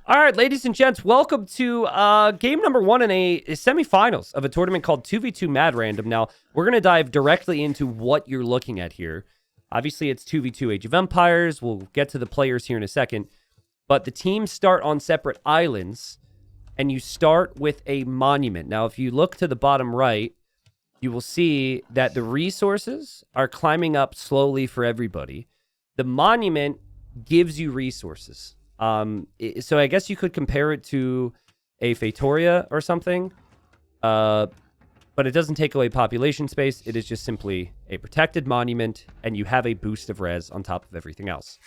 All right, ladies and gents, welcome to game number one in a semifinals of a tournament called 2v2 Mad Random. Now, we're going to dive directly into what you're looking at here. Obviously, it's 2v2 Age of Empires. We'll get to the players here in a second. But the teams start on separate islands, and you start with a monument. Now, if you look to the bottom right, you will see that the resources are climbing up slowly for everybody. The monument gives you resources. So I guess you could compare it to a Fatoria or something, but it doesn't take away population space. It is just simply a protected monument, and you have a boost of res on top of everything else.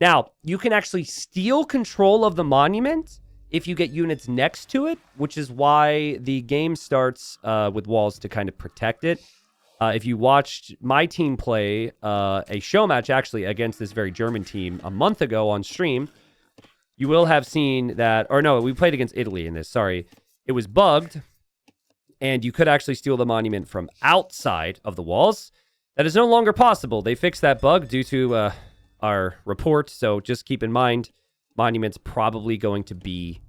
Now, you can actually steal control of the monument if you get units next to it, which is why the game starts with walls to kind of protect it. If you watched my team play a show match, actually, against this very German team a month ago on stream, you will have seen that, or no, we played against Italy in this, sorry. It was bugged, and you could actually steal the monument from outside of the walls. That is no longer possible. They fixed that bug due to our report, so just keep in mind, monument's probably going to be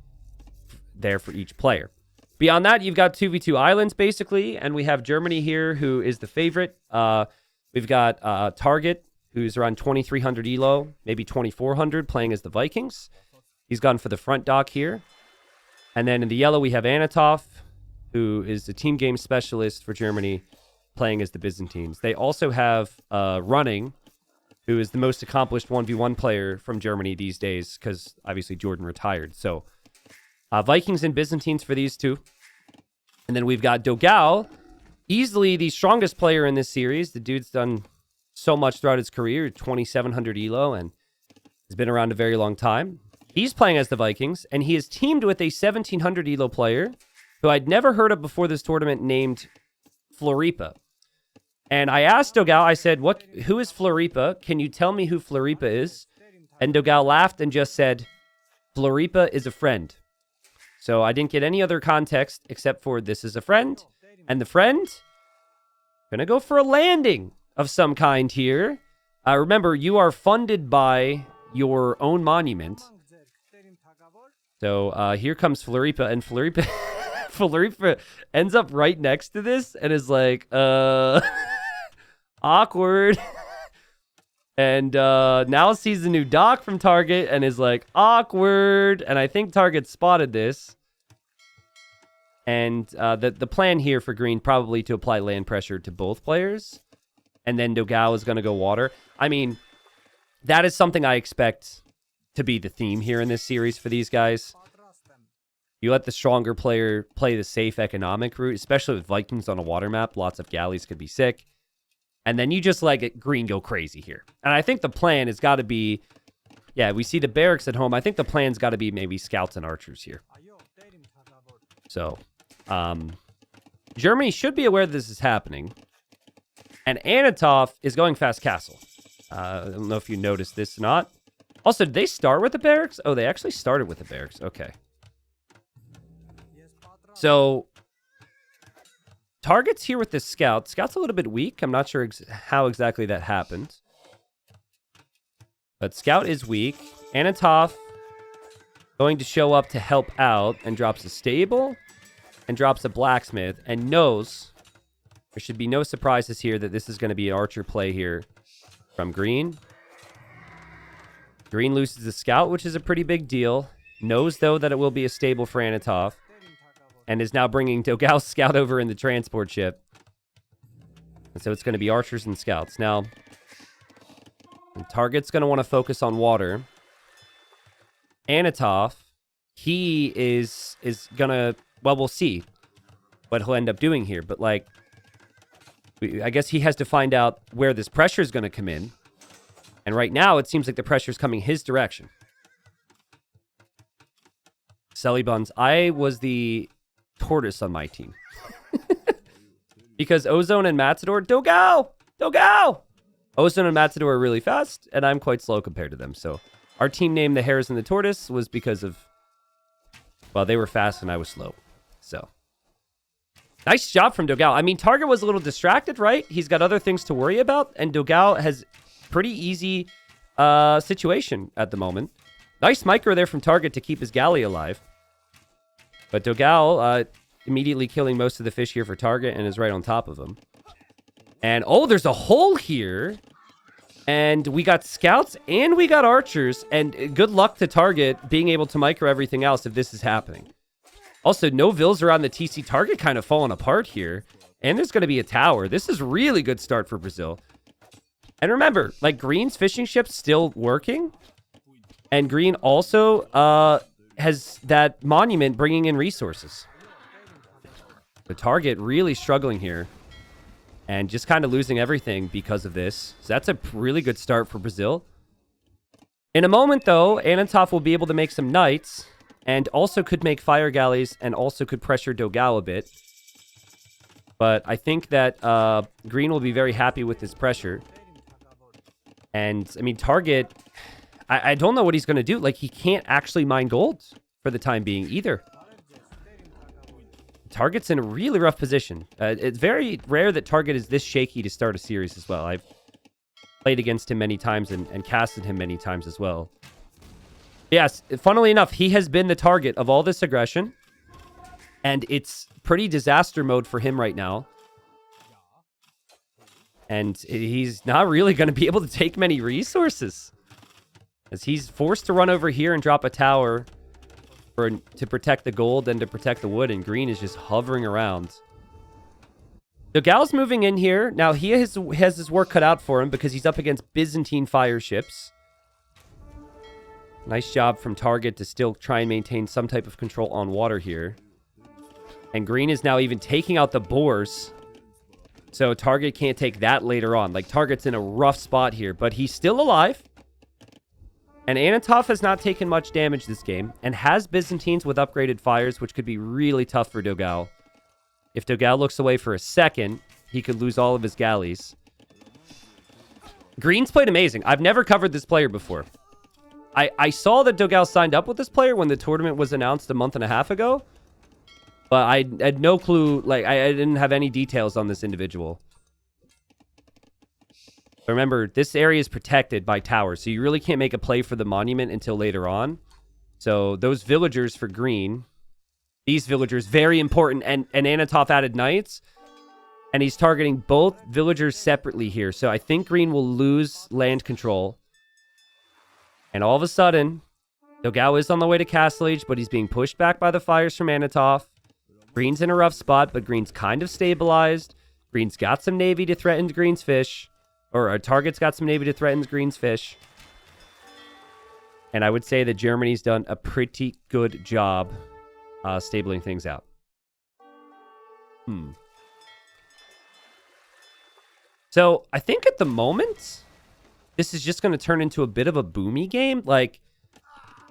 there for each player. Beyond that, you've got 2v2 islands, basically, and we have Germany here, who is the favorite. We've got Target, who's around 2,300 elo, maybe 2,400, playing as the Vikings. He's gone for the front dock here. And then in the yellow, we have Anatov, who is the team game specialist for Germany, playing as the Byzantines. They also have Running, who is the most accomplished 1v1 player from Germany these days, because obviously Jordan retired. So Vikings and Byzantines for these two. And then we've got Dogao, easily the strongest player in this series. The dude's done so much throughout his career, 2,700 elo, and has been around a very long time. He's playing as the Vikings, and he is teamed with a 1,700 elo player who I'd never heard of before this tournament, named Floripa. And I asked Dogao, I said, who is Floripa? Can you tell me who Floripa is? And Dogao laughed and just said, Floripa is a friend. So I didn't get any other context except for this is a friend. And the friend, gonna go for a landing of some kind here. Remember, you are funded by your own monument. So here comes Floripa, and Floripa Floripa ends up right next to this and is like, awkward. And now sees the new dock from Target and is like, awkward. And I think Target spotted this. And the plan here for green, probably to apply land pressure to both players. And then Dogao is going to go water. I mean, that is something I expect to be the theme here in this series for these guys. You let the stronger player play the safe economic route, especially with Vikings on a water map. Lots of galleys could be sick. And then you just let green go crazy here. And I think the plan has got to be, yeah, we see the barracks at home. I think the plan's got to be maybe scouts and archers here. So, Germany should be aware this is happening. And Anatov is going fast castle. I don't know if you noticed this or not. Also, did they start with the barracks? Oh, they actually started with the barracks. Okay. So, Target's here with the scout. Scout's a little bit weak. I'm not sure how exactly that happened. But Scout is weak. Anatov going to show up to help out and drops a stable and drops a blacksmith and knows there should be no surprises here that this is going to be an archer play here from green. Green loses the scout, which is a pretty big deal. Knows, though, that it will be a stable for Anatov. And is now bringing Dogao's scout over in the transport ship. And so it's going to be archers and scouts. Now, Target's going to want to focus on water. Anatov, he is going to... Well, we'll see what he'll end up doing here. But, like, I guess he has to find out where this pressure is going to come in. And right now, it seems like the pressure is coming his direction. Selly Buns, I was the tortoise on my team. Because Ozone and Matador, Dogao! Ozone and Matador are really fast, and I'm quite slow compared to them. So our team name, the Hares and the Tortoise, was because of, well, they were fast and I was slow. So nice job from Dogao. I mean, Target was a little distracted, right? He's got other things to worry about, and Dogao has pretty easy situation at the moment. Nice micro there from Target to keep his galley alive. But Dogao immediately killing most of the fish here for Target and is right on top of him. And, oh, there's a hole here. And we got scouts and we got archers. And good luck to Target being able to micro everything else if this is happening. Also, no vills around the TC. Target kind of falling apart here. And there's going to be a tower. This is really good start for Brazil. And remember, like, Green's fishing ship's still working. And Green also has that monument bringing in resources. The Target really struggling here. And just kind of losing everything because of this. So that's a really good start for Brazil. In a moment, though, Anantov will be able to make some knights. And also could make fire galleys. And also could pressure Dogao a bit. But I think that Green will be very happy with this pressure. And, I mean, Target... I don't know what he's going to do. Like, he can't actually mine gold for the time being either. Target's in a really rough position. It's very rare that Target is this shaky to start a series as well. I've played against him many times and casted him many times as well. Yes, funnily enough, he has been the target of all this aggression. And it's pretty disaster mode for him right now. And he's not really going to be able to take many resources. As he's forced to run over here and drop a tower to protect the gold and to protect the wood. And Green is just hovering around. Dogao's moving in here. Now, he has his work cut out for him because he's up against Byzantine fire ships. Nice job from Target to still try and maintain some type of control on water here. And Green is now even taking out the boars. So Target can't take that later on. Like, Target's in a rough spot here, but he's still alive. And Anantov has not taken much damage this game and has Byzantines with upgraded fires, which could be really tough for Dogao. If Dogao looks away for a second, he could lose all of his galleys. Green's played amazing. I've never covered this player before. I saw that Dogao signed up with this player when the tournament was announced a month and a half ago. But I had no clue. Like, I didn't have any details on this individual. Remember, this area is protected by towers, so you really can't make a play for the monument until later on. So those villagers for Green, these villagers, very important. And Anantov added knights, and he's targeting both villagers separately here. So I think Green will lose land control. And all of a sudden, Dogao is on the way to Castle Age, but he's being pushed back by the fires from Anantov. Green's in a rough spot, but Green's kind of stabilized. Green's got some navy to threaten Green's fish. Or Target's got some navy to threaten Green's fish. And I would say that Germany's done a pretty good job stabling things out. So I think at the moment, this is just going to turn into a bit of a boomy game. Like,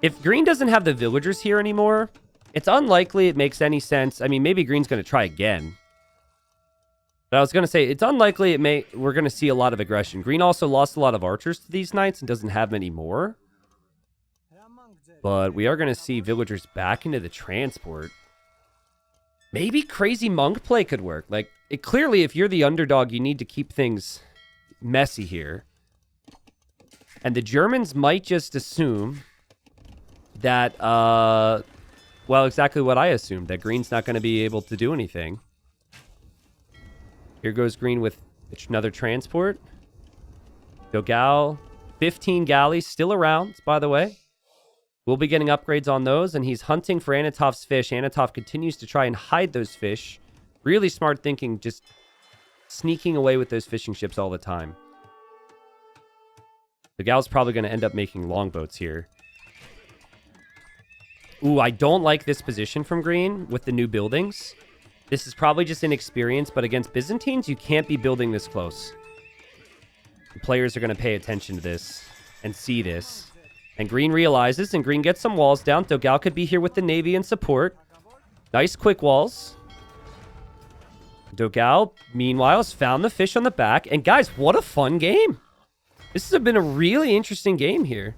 if Green doesn't have the villagers here anymore, it's unlikely it makes any sense. I mean, maybe Green's going to try again. But I was going to say, it's unlikely we're going to see a lot of aggression. Green also lost a lot of archers to these knights and doesn't have many more. But we are going to see villagers back into the transport. Maybe crazy monk play could work. Like, clearly, if you're the underdog, you need to keep things messy here. And the Germans might just assume that, well, exactly what I assumed, that Green's not going to be able to do anything. Here goes Green with another transport. Dogao, 15 galleys still around, by the way. We'll be getting upgrades on those, and he's hunting for Anatov's fish. Anatov continues to try and hide those fish. Really smart thinking, just sneaking away with those fishing ships all the time. Dogao's probably going to end up making longboats here. Ooh, I don't like this position from Green with the new buildings. This is probably just inexperience, but against Byzantines, you can't be building this close. The players are going to pay attention to this and see this. And Green realizes, and Green gets some walls down. Dogao could be here with the navy and support. Nice quick walls. Dogao, meanwhile, has found the fish on the back. And guys, what a fun game. This has been a really interesting game here.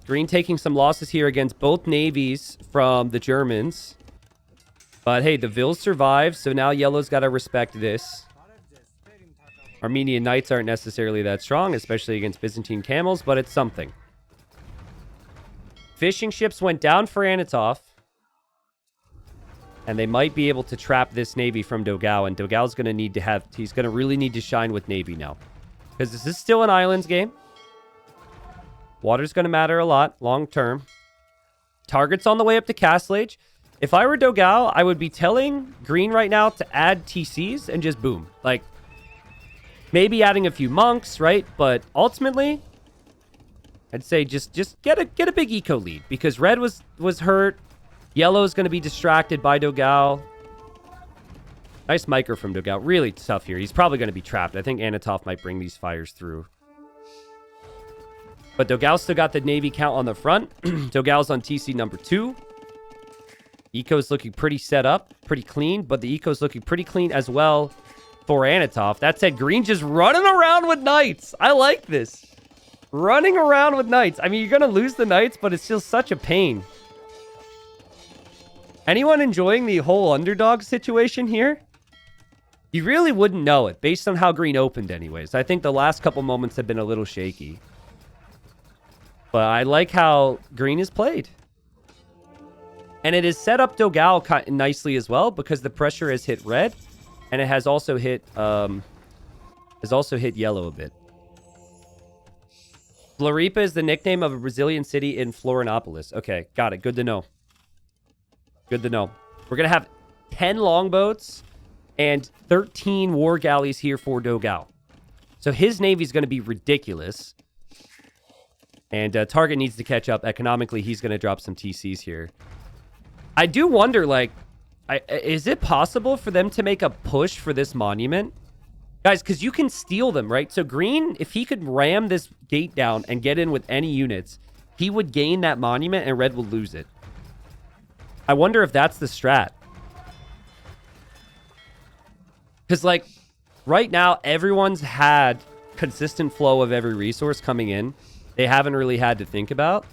Green taking some losses here against both navies from the Germans. But hey, the Vills survived, so now Yellow's got to respect this. Armenian Knights aren't necessarily that strong, especially against Byzantine Camels, but it's something. Fishing ships went down for Anatov. And they might be able to trap this Navy from Dogao. And Dogao's going to need to have... He's going to really need to shine with Navy now. Because this is still an islands game. Water's going to matter a lot long term. Target's on the way up to Castle Age. If I were Dogao, I would be telling Green right now to add TCs and just boom. Like, maybe adding a few monks, right? But ultimately, I'd say just get a big eco lead. Because Red was hurt. Yellow's going to be distracted by Dogao. Nice micro from Dogao. Really tough here. He's probably going to be trapped. I think Anatov might bring these fires through. But Dogao's still got the Navy count on the front. Dogao's on TC number 2. Eco's looking pretty set up. Pretty clean. But the Eco's looking pretty clean as well for Anatov. That said, Green just running around with Knights. I like this. Running around with Knights. I mean, you're going to lose the Knights, but it's still such a pain. Anyone enjoying the whole underdog situation here? You really wouldn't know it based on how Green opened anyways. I think the last couple moments have been a little shaky. But I like how Green is played. And it has set up Dogao nicely as well because the pressure has hit Red. And it has also hit Yellow a bit. Floripa is the nickname of a Brazilian city in Florianopolis. Okay, got it. Good to know. Good to know. We're going to have 10 longboats and 13 war galleys here for Dogao. So his navy is going to be ridiculous. And Target needs to catch up. Economically, he's going to drop some TCs here. I do wonder, like, is it possible for them to make a push for this monument? Guys, because you can steal them, right? So Green, if he could ram this gate down and get in with any units, he would gain that monument and Red would lose it. I wonder if that's the strat. Because, like, right now, everyone's had consistent flow of every resource coming in. They haven't really had to think about.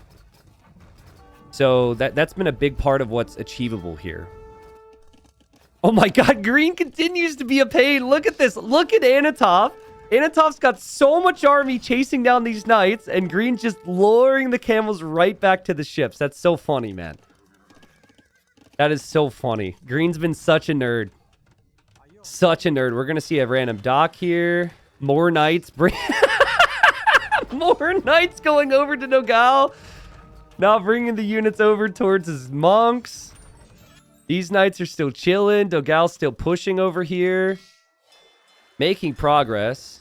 So that's been a big part of what's achievable here. Oh my god, Green continues to be a pain. Look at this. Look at Anatov. Anatov's got so much army chasing down these knights, and Green's just luring the camels right back to the ships. That's so funny, man. That is so funny. Green's been such a nerd. Such a nerd. We're going to see a random dock here. More knights. More knights going over to Dogao. Now bringing the units over towards his monks. These knights are still chilling. Dogao's still pushing over here. Making progress.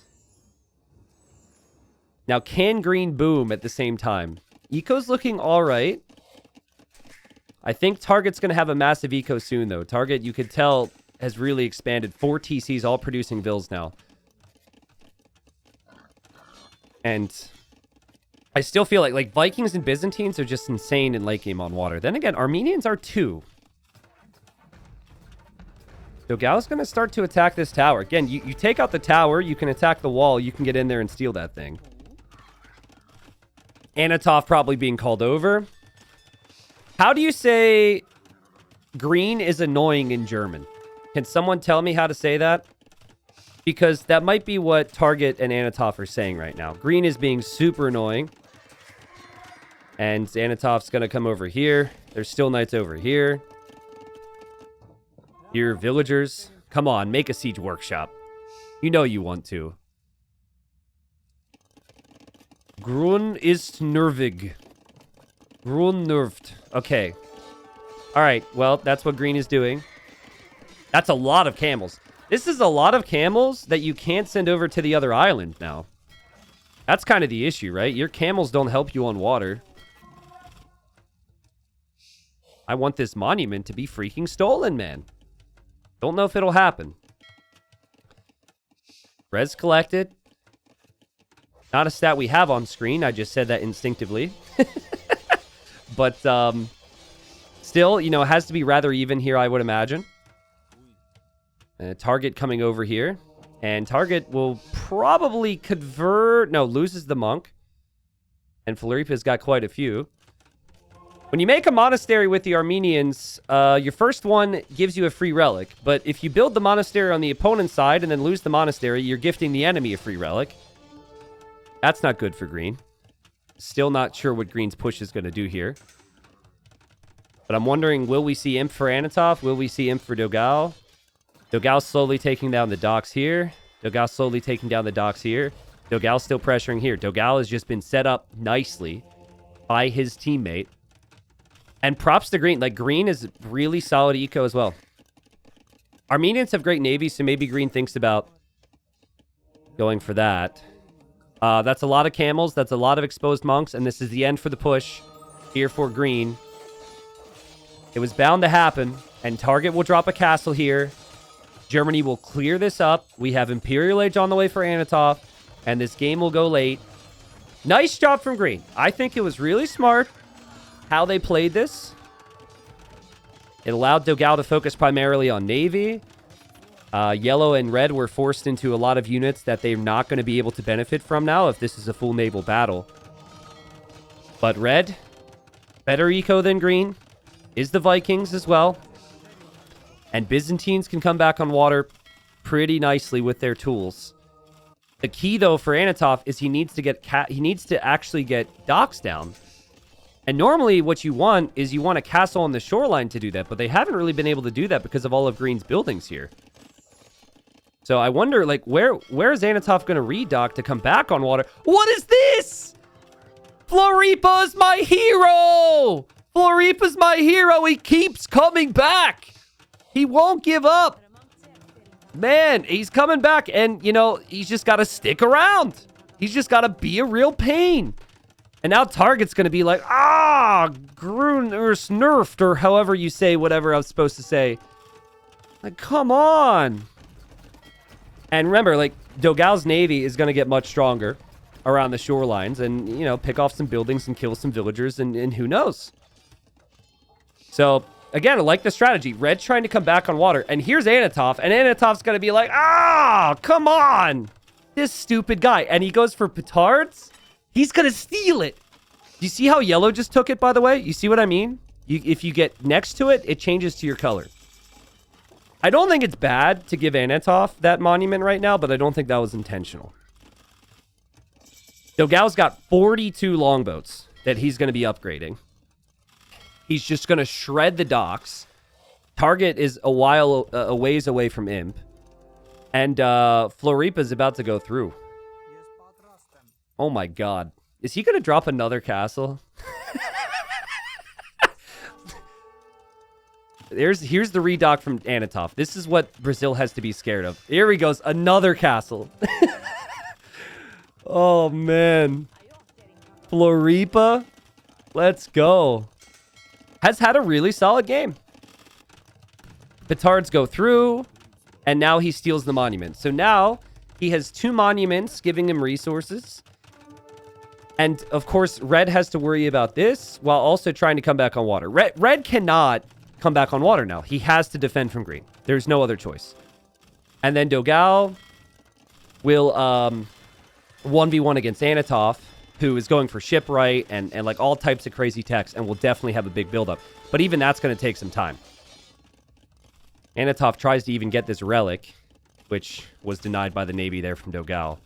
Now, can Green boom at the same time? Eco's looking all right. I think Target's going to have a massive eco soon, though. Target, you could tell, has really expanded. 4 TCs, all producing vills now. And I still feel like Vikings and Byzantines are just insane in late game on water. Then again, Armenians are too. Dogao's going to start to attack this tower. Again, you take out the tower, you can attack the wall, you can get in there and steal that thing. Anatov probably being called over. How do you say Green is annoying in German? Can someone tell me how to say that? Because that might be what Target and Anatov are saying right now. Green is being super annoying. And Anatov's going to come over here. There's still knights over here. Here, villagers. Come on, make a siege workshop. You know you want to. Grun ist nervig. Grun nervt. Okay. All right, well, that's what Green is doing. That's a lot of camels. This is a lot of camels that you can't send over to the other island now. That's kind of the issue, right? Your camels don't help you on water. I want this monument to be freaking stolen, man. Don't know if it'll happen. Res collected. Not a stat we have on screen. I just said that instinctively. But still, you know, it has to be rather even here, I would imagine. Target coming over here. And Target will probably convert... No, loses the monk. And Floripa's got quite a few. When you make a monastery with the Armenians, your first one gives you a free relic. But if you build the monastery on the opponent's side and then lose the monastery, you're gifting the enemy a free relic. That's not good for Green. Still not sure what green's push is going to do here. But I'm wondering, will we see imp for Anatov? Will we see imp for Dogao? Dogao slowly taking down the docks here. Dogao slowly taking down the docks here. Dogao still pressuring here. Dogao has just been set up nicely by his teammate. And props to green. Like, green is really solid eco as well. Armenians have great navies, so maybe green thinks about going for that. That's a lot of camels. That's a lot of exposed monks. And this is the end for the push here for green. It was bound to happen. And Target will drop a castle here. Germany will clear this up. We have Imperial Age on the way for Anatov. And this game will go late. Nice job from green. I think it was really smart how they played this. It allowed Dogao to focus primarily on navy. Yellow and red were forced into a lot of units that they're not going to be able to benefit from now if this is a full naval battle. But red, better eco than green, is the Vikings as well. And Byzantines can come back on water pretty nicely with their tools. The key, though, for Anatov is he needs to actually get docks down. And normally what you want is you want a castle on the shoreline to do that, but they haven't really been able to do that because of all of green's buildings here. So I wonder, like, where is Anatov going to redock to come back on water? What is this? Floripa's my hero! Floripa's my hero! He keeps coming back! He won't give up! Man, he's coming back, and, you know, he's just got to stick around. He's just got to be a real pain. And now Target's going to be like, Grun or nerfed, or however you say whatever I was supposed to say. Like, come on. And remember, like, Dogao's navy is going to get much stronger around the shorelines and, you know, pick off some buildings and kill some villagers, and who knows. So, again, I like the strategy. Red's trying to come back on water, and here's Anatov, and Anatov's going to be like, come on. This stupid guy. And he goes for petards. He's going to steal it. Do you see how yellow just took it, by the way? You see what I mean? If you get next to it, it changes to your color. I don't think it's bad to give Anatov that monument right now, but I don't think that was intentional. Dogao's got 42 longboats that he's going to be upgrading. He's just going to shred the docks. Target is a ways away from Imp. And Floripa's about to go through. Oh my god. Is he going to drop another castle? Here's the redock from Anatov. This is what Brazil has to be scared of. Here he goes. Another castle. Oh, man. Floripa. Let's go. Has had a really solid game. Petards go through. And now he steals the monument. So now he has 2 monuments giving him resources. And, of course, Red has to worry about this while also trying to come back on water. Red cannot come back on water now. He has to defend from green. There's no other choice. And then Dogao will 1v1 against Anatov, who is going for shipwright and like all types of crazy techs and will definitely have a big buildup. But even that's going to take some time. Anatov tries to even get this relic, which was denied by the Navy there from Dogao.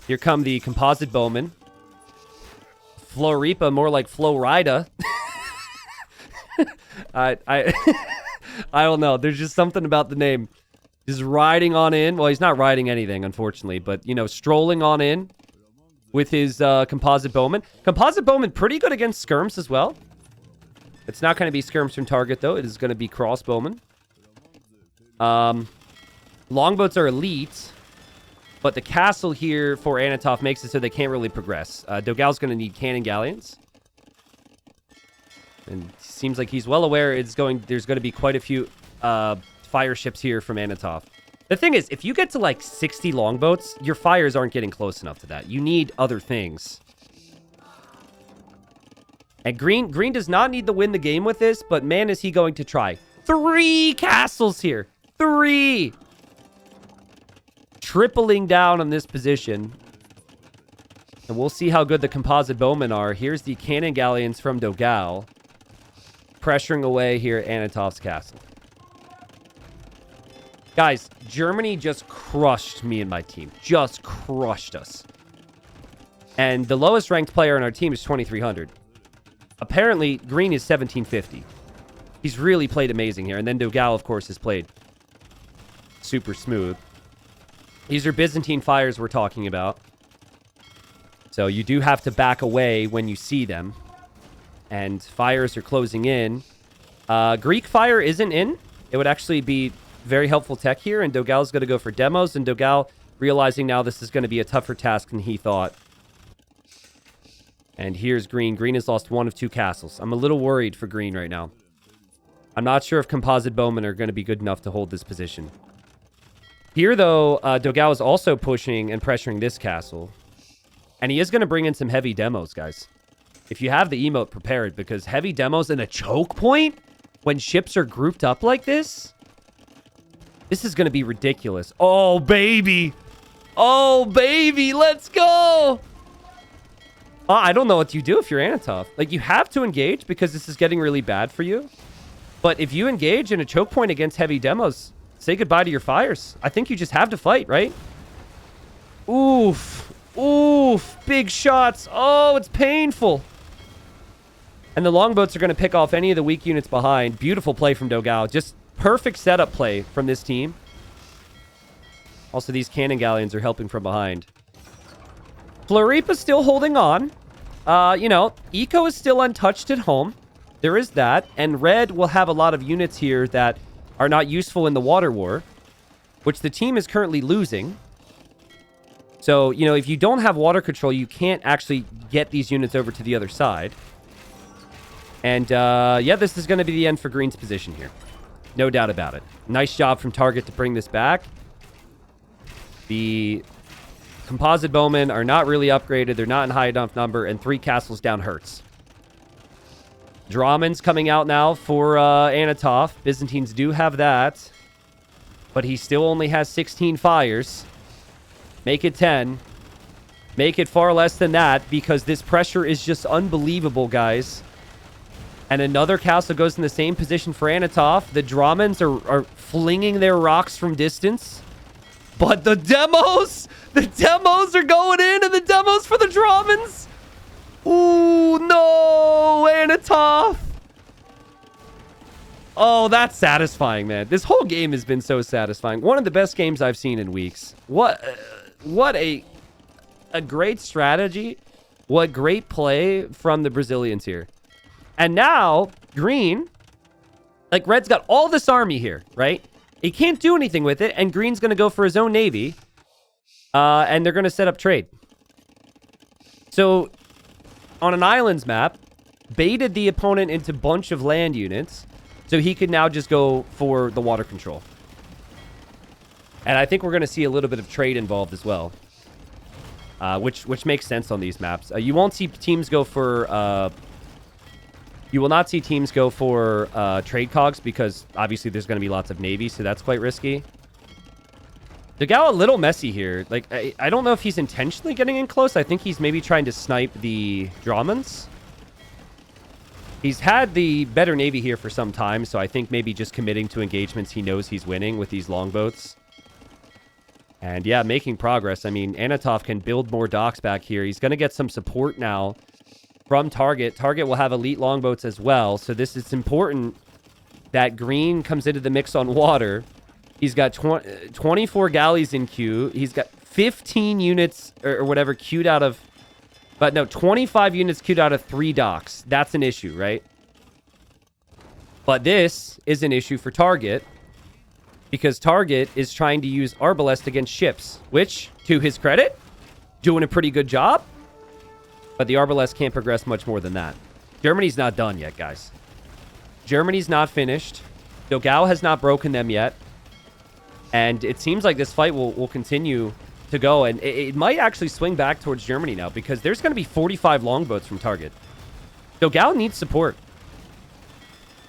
Here come the composite bowmen. Floripa, more like Florida. I don't know. There's just something about the name. Just riding on in. Well, he's not riding anything, unfortunately. But, you know, strolling on in with his composite bowman. Composite bowman pretty good against skirms as well. It's not going to be skirms from target, though. It is going to be crossbowmen. Longboats are elite. But the castle here for Anatov makes it so they can't really progress. Dogao's going to need cannon galleons. And seems like he's well aware there's going to be quite a few fire ships here from Anatov. The thing is, if you get to like 60 longboats, your fires aren't getting close enough to that. You need other things. And green does not need to win the game with this, but man, is he going to try. 3 castles here. 3! Tripling down on this position. And we'll see how good the composite bowmen are. Here's the cannon galleons from Dogao. Pressuring away here at Anatov's castle. Guys, Germany just crushed me and my team. Just crushed us. And the lowest ranked player on our team is 2,300. Apparently, green is 1,750. He's really played amazing here. And then Dogao, of course, has played super smooth. These are Byzantine fires we're talking about. So you do have to back away when you see them. And fires are closing in. Greek fire isn't in. It would actually be very helpful tech here. And Dogao's going to go for demos. And Dogao realizing now this is going to be a tougher task than he thought. And here's green. Green has lost 1 of 2 castles. I'm a little worried for green right now. I'm not sure if composite bowmen are going to be good enough to hold this position. Here, though, Dogao is also pushing and pressuring this castle. And he is going to bring in some heavy demos, guys. If you have the emote, prepare it. Because heavy demos in a choke point, when ships are grouped up like this, this is going to be ridiculous. Oh, baby. Oh, baby. Let's go. I don't know what you do if you're Anatov. Like, you have to engage because this is getting really bad for you. But if you engage in a choke point against heavy demos, say goodbye to your fires. I think you just have to fight, right? Oof. Oof. Big shots. Oh, it's painful. And the longboats are going to pick off any of the weak units behind. Beautiful play from Dogao. Just perfect setup play from this team. Also, these cannon galleons are helping from behind. Floripa's still holding on. You know, Eco is still untouched at home. There is that. And Red will have a lot of units here that are not useful in the water war, which the team is currently losing. So, you know, if you don't have water control, you can't actually get these units over to the other side. And, yeah, this is going to be the end for Green's position here. No doubt about it. Nice job from Target to bring this back. The composite bowmen are not really upgraded. They're not in high enough number, and 3 castles down hurts. Drahman's coming out now for Anatov. Byzantines do have that, but he still only has 16 fires. Make it 10. Make it far less than that, because this pressure is just unbelievable, guys. And another castle goes in the same position for Anatov. The Drahmans are flinging their rocks from distance. But the demos are going in, and the demos for the Drahmans. Ooh, no, Anatov. Oh, that's satisfying, man. This whole game has been so satisfying. One of the best games I've seen in weeks. What a great strategy. What great play from the Brazilians here. And now, Green, like, Red's got all this army here, right? He can't do anything with it, and Green's going to go for his own navy. And they're going to set up trade. So, on an islands map, baited the opponent into a bunch of land units, so he could now just go for the water control. And I think we're going to see a little bit of trade involved as well. Which makes sense on these maps. You won't see teams go for... You will not see teams go for trade cogs because obviously there's going to be lots of navy, so that's quite risky. Dogao a little messy here. Like, I don't know if he's intentionally getting in close. I think he's maybe trying to snipe the Drahmans. He's had the better navy here for some time, so I think maybe just committing to engagements he knows he's winning with these longboats. And yeah, making progress. I mean, Anatov can build more docks back here. He's going to get some support now from Target. Target will have elite longboats as well. So this is important that Green comes into the mix on water. He's got 24 galleys in queue. He's got 15 units or whatever queued out of... But no, 25 units queued out of 3 docks. That's an issue, right? But this is an issue for Target because Target is trying to use Arbalest against ships, which, to his credit, doing a pretty good job. But the Arbalest can't progress much more than that. Germany's not done yet, guys. Germany's not finished. Dogao has not broken them yet. And it seems like this fight will continue to go. And it might actually swing back towards Germany now because there's going to be 45 longboats from Target. Dogao needs support.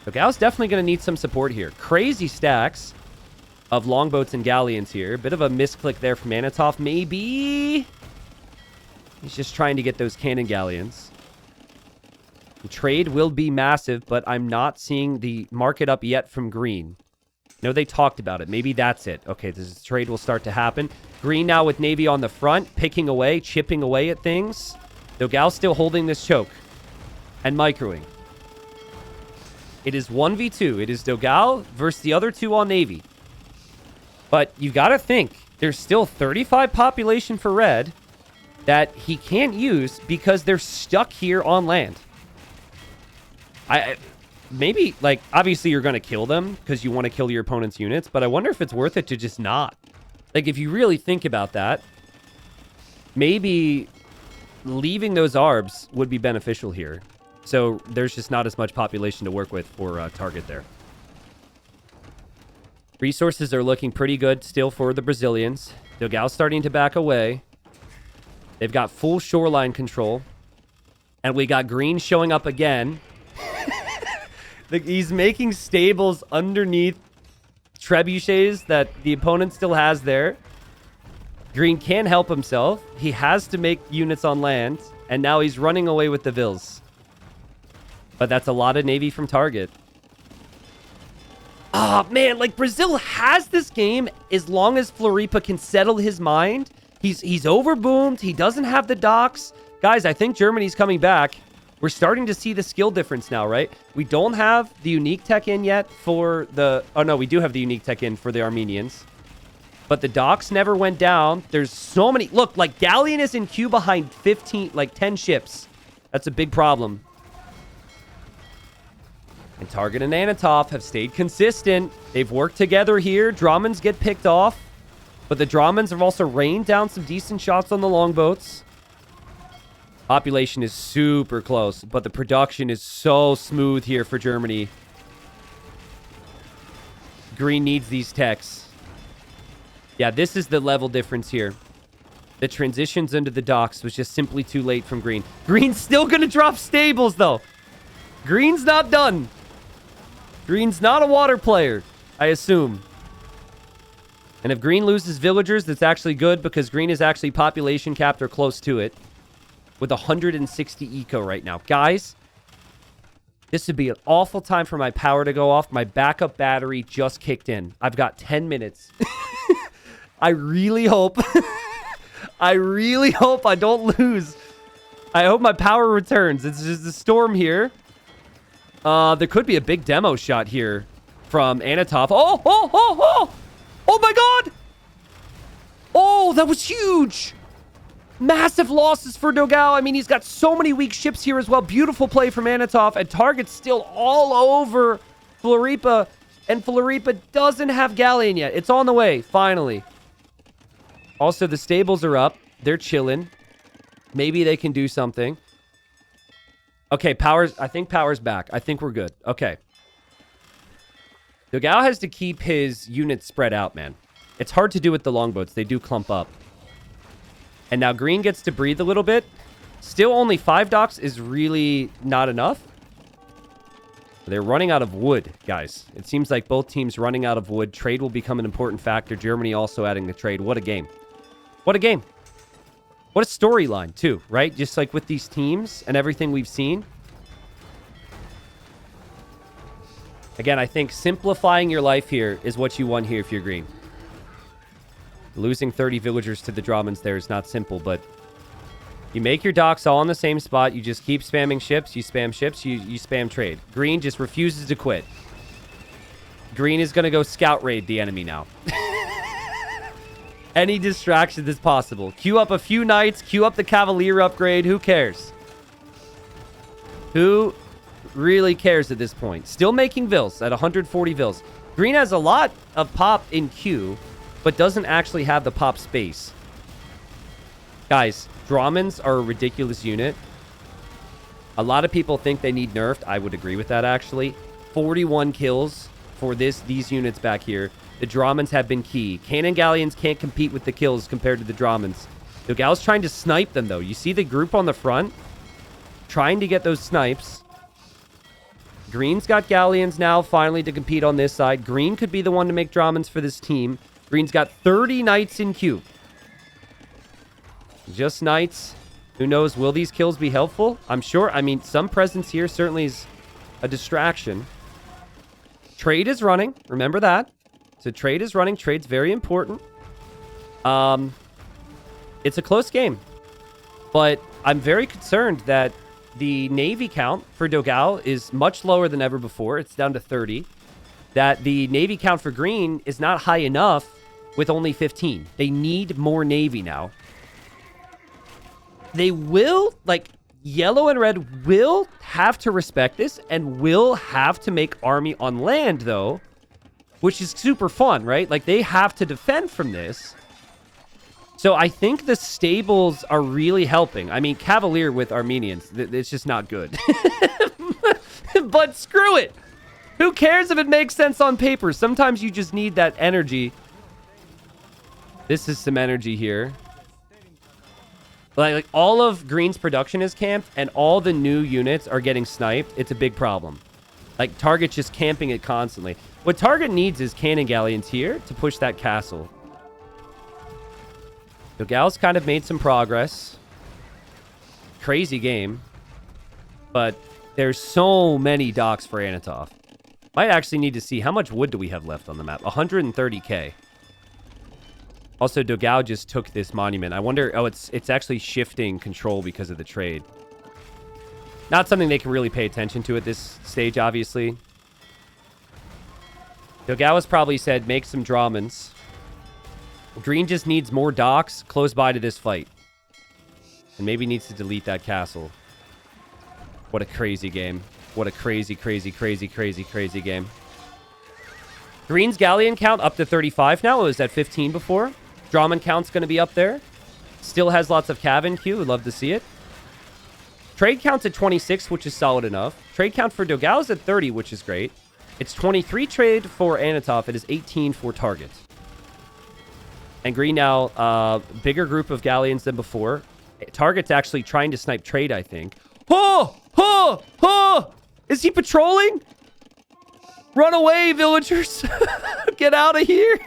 Dogao's definitely going to need some support here. Crazy stacks of longboats and galleons here. Bit of a misclick there from Anatov, maybe. He's just trying to get those cannon galleons. The trade will be massive, but I'm not seeing the market up yet from Green. No, they talked about it. Maybe that's it. Okay, this trade will start to happen. Green now with Navy on the front, picking away, chipping away at things. Flogao still holding this choke and microing. It is 1v2. It is Flogao versus the other two on Navy. But you got to think, there's still 35 population for red that he can't use because they're stuck here on land. Maybe, like, obviously you're going to kill them because you want to kill your opponent's units, but I wonder if it's worth it to just not. Like, if you really think about that, maybe leaving those arbs would be beneficial here. So there's just not as much population to work with for target there. Resources are looking pretty good still for the Brazilians. Flogao starting to back away. They've got full shoreline control. And we got green showing up again. He's making stables underneath trebuchets that the opponent still has there. Green can't help himself. He has to make units on land. And now he's running away with the Vils. But that's a lot of Navy from target. Oh, man, like, Brazil has this game as long as Floripa can settle his mind. He's overboomed. He doesn't have the docks. Guys, I think Germany's coming back. We're starting to see the skill difference now, right? We don't have the unique tech in yet for the... Oh, no, we do have the unique tech in for the Armenians. But the docks never went down. There's so many... Look, like, Galleon is in queue behind 15, like, 10 ships. That's a big problem. And Target and Anatov have stayed consistent. They've worked together here. Dramans get picked off. But the Dramans have also rained down some decent shots on the longboats. Population is super close, but the production is so smooth here for Germany. Green needs these techs. Yeah, this is the level difference here. The transitions into the docks was just simply too late from Green. Green's still going to drop stables, though. Green's not done. Green's not a water player, I assume. And if Green loses villagers, that's actually good because Green is actually population capped or close to it. With 160 eco right now. Guys, this would be an awful time for my power to go off. My backup battery just kicked in. I've got 10 minutes. I really hope... I really hope I don't lose. I hope my power returns. It's just a storm here. There could be a big demo shot here from Anatov. Oh, oh, oh, oh! Oh my god! Oh, that was huge! Massive losses for Flogao. I mean, he's got so many weak ships here as well. Beautiful play from Anatov. And target's still all over Floripa. And Floripa doesn't have Galleon yet. It's on the way, finally. Also, the stables are up. They're chilling. Maybe they can do something. Okay, I think power's back. I think we're good. Okay. Flogao has to keep his units spread out, man. It's hard to do with the longboats. They do clump up. And now Green gets to breathe a little bit. Still only 5 docks is really not enough. They're running out of wood, guys. It seems like both teams running out of wood. Trade will become an important factor. Germany also adding the trade. What a game. What a game. What a storyline, too, right? Just like with these teams and everything we've seen. Again, I think simplifying your life here is what you want here if you're Green. Losing 30 villagers to the Dramans there is not simple, but you make your docks all in the same spot. You just keep spamming ships. You spam ships. You spam trade. Green just refuses to quit. Green is going to go scout raid the enemy now. Any distraction is possible. Queue up a few knights. Queue up the Cavalier upgrade. Who cares? Who really cares at this point? Still making Vils at 140 Vils. Green has a lot of pop in queue, but doesn't actually have the pop space. Guys, Dramans are a ridiculous unit. A lot of people think they need nerfed. I would agree with that, actually. 41 kills for these units back here. The Dramans have been key. Cannon Galleons can't compete with the kills compared to the Dramans. Flogau's trying to snipe them, though. You see the group on the front? Trying to get those snipes. Green's got Galleons now, finally, to compete on this side. Green could be the one to make Dramans for this team. Green's got 30 knights in queue. Just knights. Who knows? Will these kills be helpful? I'm sure. I mean, some presence here certainly is a distraction. Trade is running. Remember that. So trade is running. Trade's very important. It's a close game. But I'm very concerned that the Navy count for Dogao is much lower than ever before. It's down to 30. That the Navy count for green is not high enough with only 15. They need more Navy now. They will, like, yellow and red will have to respect this and will have to make army on land, though, which is super fun, right? Like, they have to defend from this. So I think the stables are really helping. I mean, Cavalier with Armenians, it's just not good. But screw it. Who cares if it makes sense on paper? Sometimes you just need that energy. This is some energy here. Like all of Green's production is camped and all the new units are getting sniped. It's a big problem. Like Target's just camping it constantly. What Target needs is cannon galleons here to push that castle. Dogao's kind of made some progress. Crazy game. But there's so many docks for Anatov. Might actually need to see how much wood do we have left on the map. 130k. Also, Dogao just took this monument. I wonder... Oh, it's actually shifting control because of the trade. Not something they can really pay attention to at this stage, obviously. Dogao has probably said, make some Dramans. Green just needs more docks close by to this fight. And maybe needs to delete that castle. What a crazy game. What a crazy, crazy, crazy, crazy, crazy game. Green's galleon count up to 35 now. It was at 15 before. Draman count's going to be up there. Still has lots of cav in queue. Would love to see it. Trade count's at 26, which is solid enough. Trade count for Dogao's at 30, which is great. It's 23 trade for Anatov. It is 18 for Target. And Green now, bigger group of galleons than before. Target's actually trying to snipe trade, I think. Oh! Oh! Oh! Is he patrolling? Run away, villagers. Get out of here.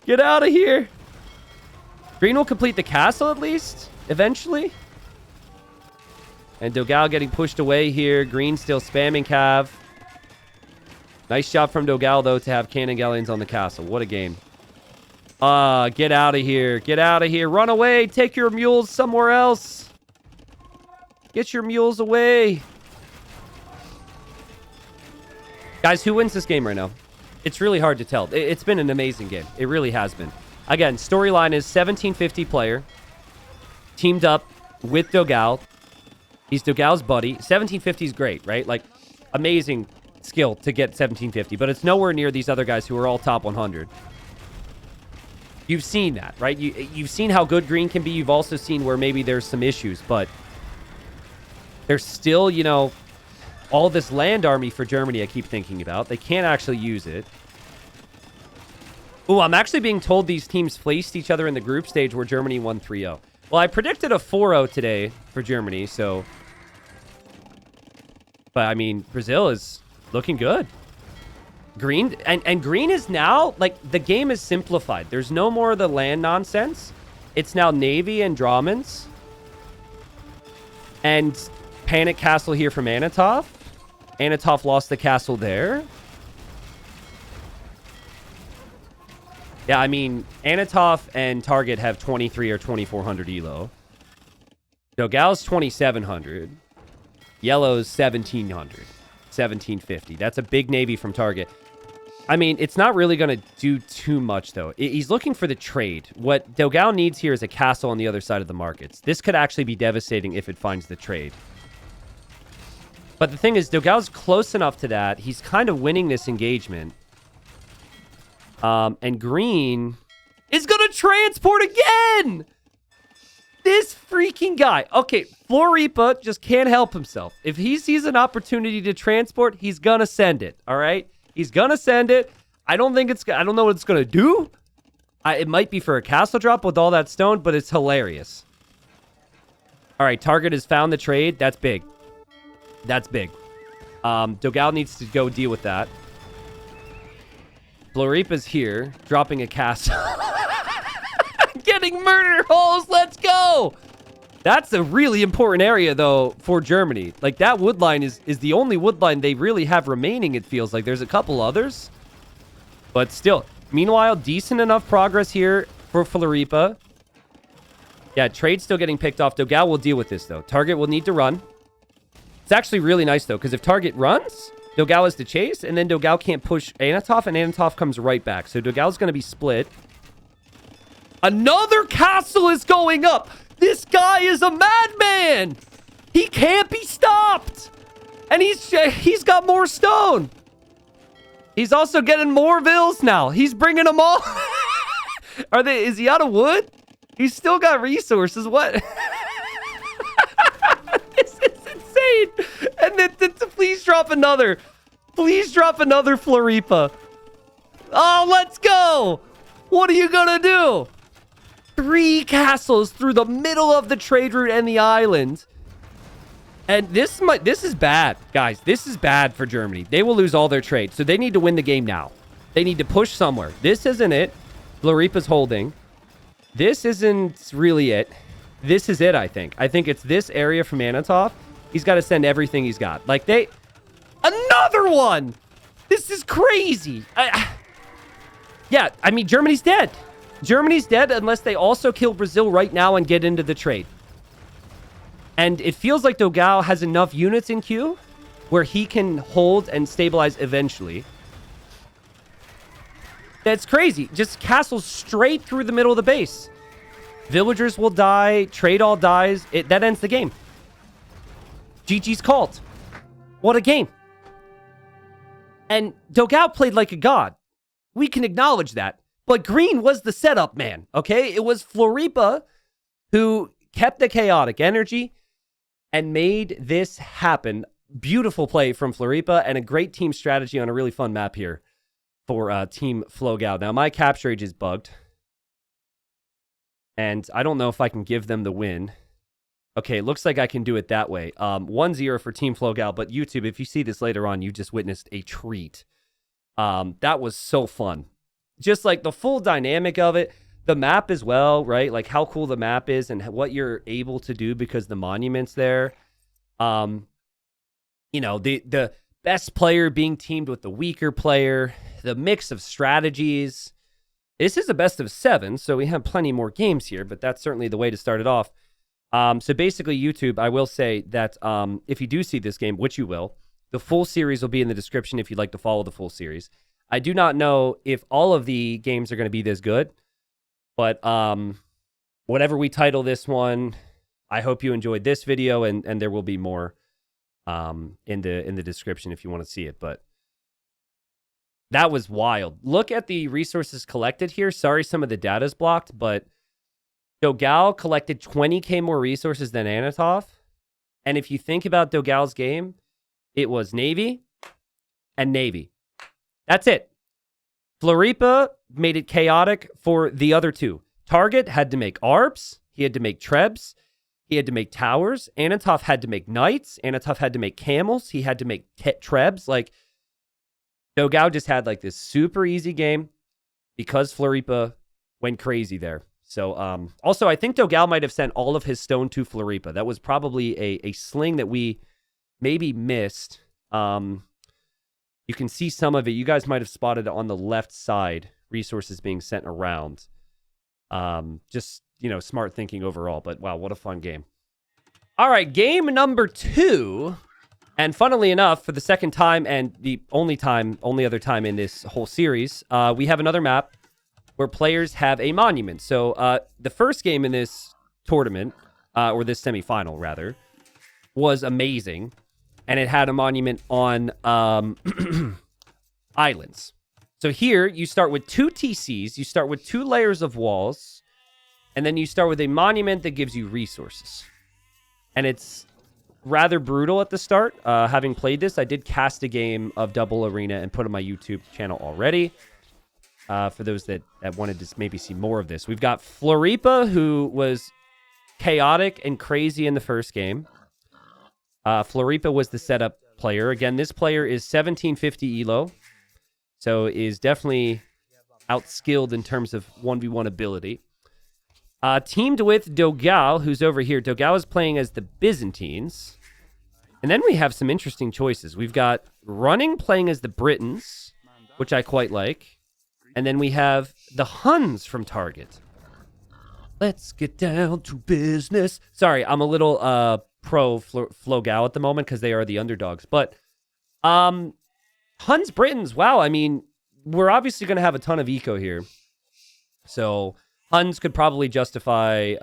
Get out of here. Green will complete the castle at least, eventually. And Dogao getting pushed away here. Green still spamming cav. Nice job from Dogao, though, to have cannon galleons on the castle. What a game. Get out of here. Get out of here. Run away. Take your mules somewhere else. Get your mules away. Guys, who wins this game right now? It's really hard to tell. It's been an amazing game. It really has been. Again, storyline is 1750 player. Teamed up with Dogao. He's Dogao's buddy. 1750 is great, right? Like, amazing skill to get 1750. But it's nowhere near these other guys who are all top 100. You've seen that, right? You've seen how good Green can be. You've also seen where maybe there's some issues. But there's still, you know, all this land army for Germany I keep thinking about. They can't actually use it. Ooh, I'm actually being told these teams faced each other in the group stage where Germany won 3-0. Well, I predicted a 4-0 today for Germany, so... But, I mean, Brazil is looking good. Green... And Green is now... Like, the game is simplified. There's no more of the land nonsense. It's now Navy and Dramans. And Panic Castle here from Anatov. Anatov lost the castle there. Yeah, I mean, Anatov and Target have 23 or 2400 elo. Dogao's 2700. Yellow's 1700. 1750. That's a big navy from Target. I mean, it's not really going to do too much, though. He's looking for the trade. What Dogao needs here is a castle on the other side of the markets. This could actually be devastating if it finds the trade. But the thing is, Dogao's close enough to that. He's kind of winning this engagement. And Green is going to transport again! This freaking guy. Okay, Floripa just can't help himself. If he sees an opportunity to transport, he's going to send it, all right? He's going to send it. I don't know what it's going to do. It might be for a castle drop with all that stone, but it's hilarious. All right, Target has found the trade. That's big. That's big. Dogao needs to go deal with that. Floripa's here, dropping a castle. Getting murder holes. Let's go. That's a really important area, though, for Germany. Like, that wood line is the only wood line they really have remaining, it feels like. There's a couple others. But still, Meanwhile, decent enough progress here for Floripa. Yeah, trade's still getting picked off. Dogao will deal with this, though. Target will need to run. It's actually really nice, though, because if Target runs, Dogao has to chase, and then Dogao can't push Anatov, and Anatov comes right back. So Dogao's going to be split. Another castle is going up. This guy is a madman. He can't be stopped. And he's got more stone. He's also getting more vills now. He's bringing them all. Is he out of wood? He's still got resources. What? This is insane. And then please drop another. Please drop another Floripa. Oh, let's go. What are you going to do? 3 castles through the middle of the trade route and the island. And this is bad, guys. This is bad for Germany. They will lose all their trade. So they need to win the game now. They need to push somewhere. This isn't it. Floripa's holding. This isn't really it. This is it, I think. I think it's this area from Anatov. He's got to send everything he's got. Like, another one! This is crazy. Yeah, I mean, Germany's dead. Germany's dead unless they also kill Brazil right now and get into the trade. And it feels like Dogao has enough units in queue where he can hold and stabilize eventually. That's crazy. Just castles straight through the middle of the base. Villagers will die. Trade all dies. That ends the game. GG's called. What a game. And Dogao played like a god. We can acknowledge that. But Green was the setup man, okay? It was Floripa who kept the chaotic energy and made this happen. Beautiful play from Floripa and a great team strategy on a really fun map here for Team Flogao. Now, my capture age is bugged. And I don't know if I can give them the win. Okay, it looks like I can do it that way. 1-0 for Team Flogao. But YouTube, if you see this later on, you just witnessed a treat. That was so fun. Just like the full dynamic of it. The map as well, right? Like how cool the map is and what you're able to do because the monument's there. You know, the best player being teamed with the weaker player. The mix of strategies. This is a best of 7, so we have plenty more games here, but that's certainly the way to start it off. So basically, YouTube, I will say that if you do see this game, which you will, the full series will be in the description if you'd like to follow the full series. I do not know if all of the games are going to be this good, but whatever we title this one, I hope you enjoyed this video, and there will be more in the description if you want to see it. But that was wild. Look at the resources collected here. Sorry, some of the data is blocked, but Dogao collected 20k more resources than Anatov. And if you think about Dogao's game, it was Navy and Navy. That's it. Floripa made it chaotic for the other two. Target had to make ARBs. He had to make Trebs. He had to make towers. Anatov had to make knights. Anatov had to make camels. He had to make Trebs. Like, Dogao just had like this super easy game because Floripa went crazy there. So, also, I think Dogao might have sent all of his stone to Floripa. That was probably a sling that we maybe missed. You can see some of it. You guys might have spotted it on the left side, resources being sent around. Just, you know, smart thinking overall. But, wow, what a fun game. All right, game number 2. And funnily enough, for the second time and the only other time in this whole series, we have another map where players have a monument. So the first game in this tournament, or this semifinal rather, was amazing. And it had a monument on islands. So here, you start with 2 TCs, you start with 2 layers of walls, and then you start with a monument that gives you resources. And it's rather brutal at the start. Having played this, I did cast a game of Double Arena and put on my YouTube channel already. For those that wanted to maybe see more of this. We've got Floripa, who was chaotic and crazy in the first game. Floripa was the setup player. Again, this player is 1750 elo. So is definitely outskilled in terms of 1v1 ability. Teamed with Dogao, who's over here. Dogao is playing as the Byzantines. And then we have some interesting choices. We've got Running playing as the Britons, which I quite like. And then we have the Huns from Target. Let's get down to business. Sorry, I'm a little pro Flogao at the moment because they are the underdogs. But Huns Britons, wow. I mean, we're obviously going to have a ton of eco here. So Huns could probably justify,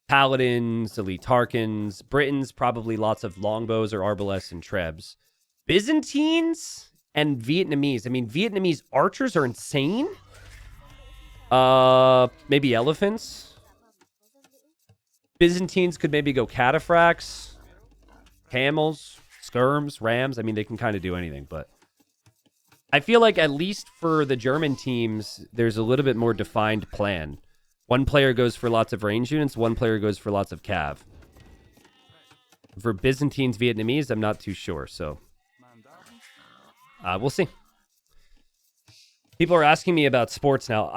Paladins, Elite Tarkans. Britons, probably lots of longbows or arbaleths and trebs. Byzantines and Vietnamese. I mean, Vietnamese archers are insane. Maybe elephants. Byzantines could maybe go cataphracts, camels, skirms, rams. I mean, they can kind of do anything, but I feel like at least for the German teams, there's a little bit more defined plan. One player goes for lots of range units, one player goes for lots of cav. For Byzantines, Vietnamese, I'm not too sure, so we'll see. People are asking me about sports now.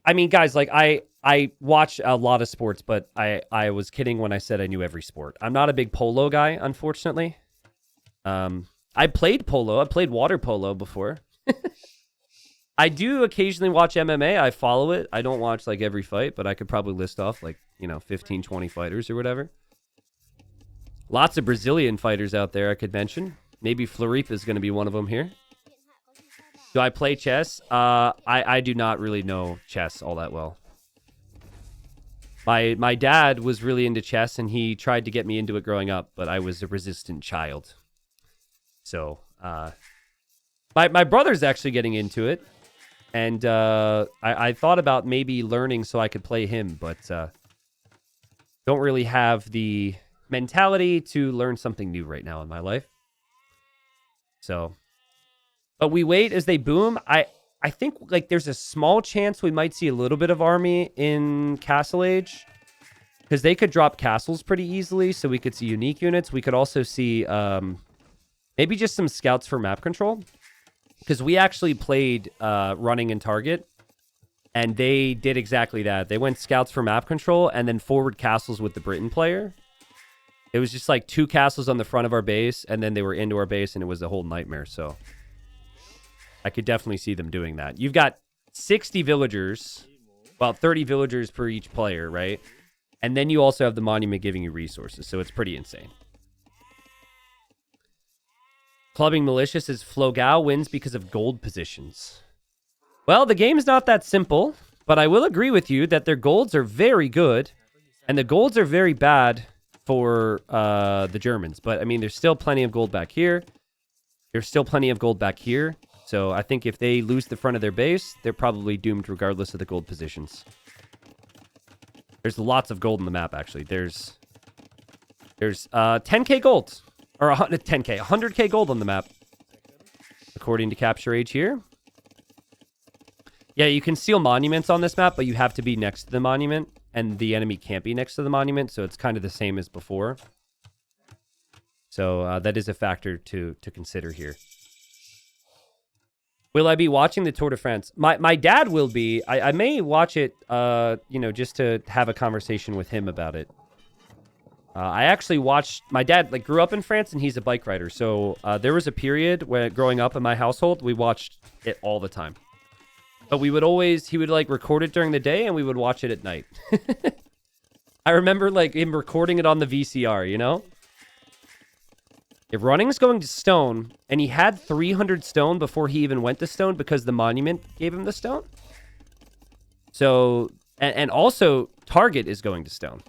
I mean, guys, like I watch a lot of sports, but I was kidding when I said I knew every sport. I'm not a big polo guy, unfortunately. I played polo. I played water polo before. I do occasionally watch MMA. I follow it. I don't watch like every fight, but I could probably list off like, 15, 20 fighters or whatever. Lots of Brazilian fighters out there I could mention. Maybe Floripa is going to be one of them here. Do I play chess? I do not really know chess all that well. My dad was really into chess, and he tried to get me into it growing up, but I was a resistant child. So, my brother's actually getting into it, and I thought about maybe learning so I could play him, but don't really have the mentality to learn something new right now in my life. So, but we wait as they boom. I think like there's a small chance we might see a little bit of army in Castle Age, because they could drop castles pretty easily, so we could see unique units. We could also see maybe just some scouts for map control, because we actually played running in Target, and they did exactly that. They went scouts for map control and then forward castles with the Britain player. It was just like 2 castles on the front of our base, and then they were into our base, and it was a whole nightmare. So I could definitely see them doing that. You've got 60 villagers, well, 30 villagers per each player, right? And then you also have the monument giving you resources, so it's pretty insane. Clubbing Malicious is Flogao wins because of gold positions. Well, the game's not that simple, but I will agree with you that their golds are very good, and the golds are very bad for the Germans. But, I mean, there's still plenty of gold back here. There's still plenty of gold back here. So I think if they lose the front of their base, they're probably doomed regardless of the gold positions. There's lots of gold in the map, actually. There's 10k gold. Or 10k, 100k gold on the map. According to Capture Age here. Yeah, you can steal monuments on this map, but you have to be next to the monument. And the enemy can't be next to the monument, so it's kind of the same as before. So that is a factor to consider here. Will I be watching the Tour de France? My dad will be. I may watch it, just to have a conversation with him about it. I actually watched... My dad grew up in France, and he's a bike rider. So there was a period when, growing up in my household, we watched it all the time. But he would record it during the day, and we would watch it at night. I remember him recording it on the VCR, If running's going to stone, and he had 300 stone before he even went to stone because the monument gave him the stone. So, and also, Target is going to stone.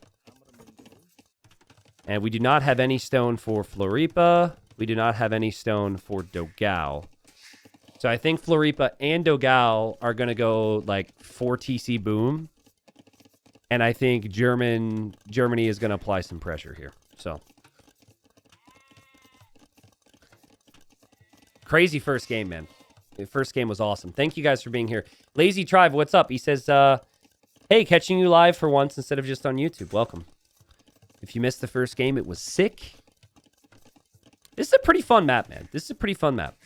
And we do not have any stone for Floripa. We do not have any stone for Dogao. So I think Floripa and Dogao are going to go 4 TC boom. And I think Germany is going to apply some pressure here. So... Crazy first game, man. The first game was awesome. Thank you guys for being here. Lazy Tribe, what's up? He says, hey, catching you live for once instead of just on YouTube. Welcome. If you missed the first game, it was sick. This is a pretty fun map, man. This is a pretty fun map.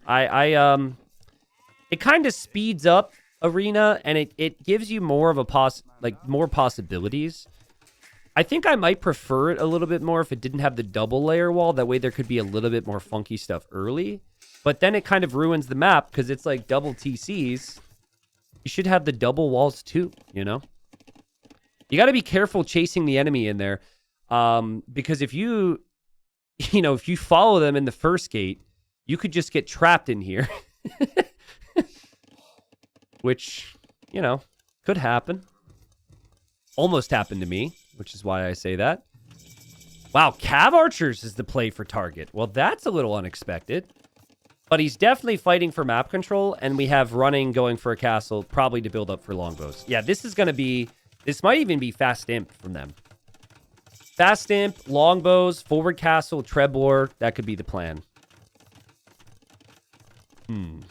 It kind of speeds up Arena, and it gives you more of a more possibilities. I think I might prefer it a little bit more if it didn't have the double layer wall. That way there could be a little bit more funky stuff early. But then it kind of ruins the map because it's like double TCs. You should have the double walls too, you know? You got to be careful chasing the enemy in there. Because if you follow them in the first gate, you could just get trapped in here. Which, could happen. Almost happened to me, which is why I say that. Wow, Cav Archers is the play for target. Well, that's a little unexpected. But he's definitely fighting for map control, and we have running going for a castle, probably to build up for longbows. Yeah, this might even be fast imp from them. Fast imp, longbows, forward castle, Trebor, that could be the plan. And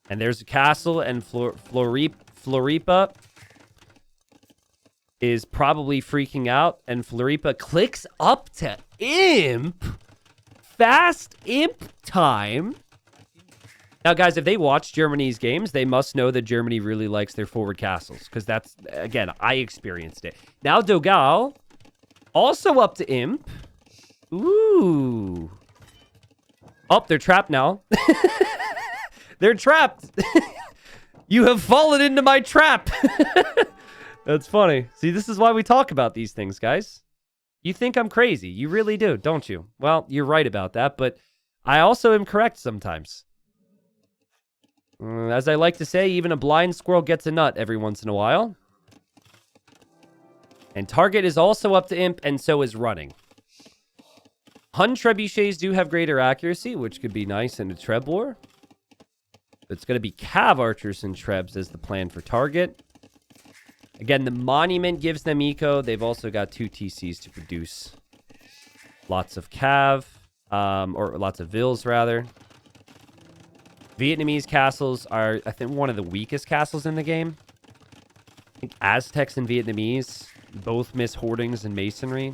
there's a castle, and Floripa is probably freaking out, and Floripa clicks up to imp. Fast imp time. Now, guys, if they watch Germany's games, they must know that Germany really likes their forward castles, because that's, again, I experienced it. Now, Dogal, also up to imp. Ooh. Oh, they're trapped now. They're trapped. You have fallen into my trap. That's funny. See, this is why we talk about these things, guys. You think I'm crazy. You really do, don't you? Well, you're right about that, but I also am correct sometimes. As I like to say, even a blind squirrel gets a nut every once in a while. And target is also up to imp, and so is running. Hun trebuchets do have greater accuracy, which could be nice in a treb war. It's going to be Cav Archers and Trebs as the plan for target. Again, the Monument gives them eco. They've also got 2 TCs to produce lots of Cav, or lots of Vils, rather. Vietnamese castles are, I think, one of the weakest castles in the game. I think Aztecs and Vietnamese both miss hoardings and masonry.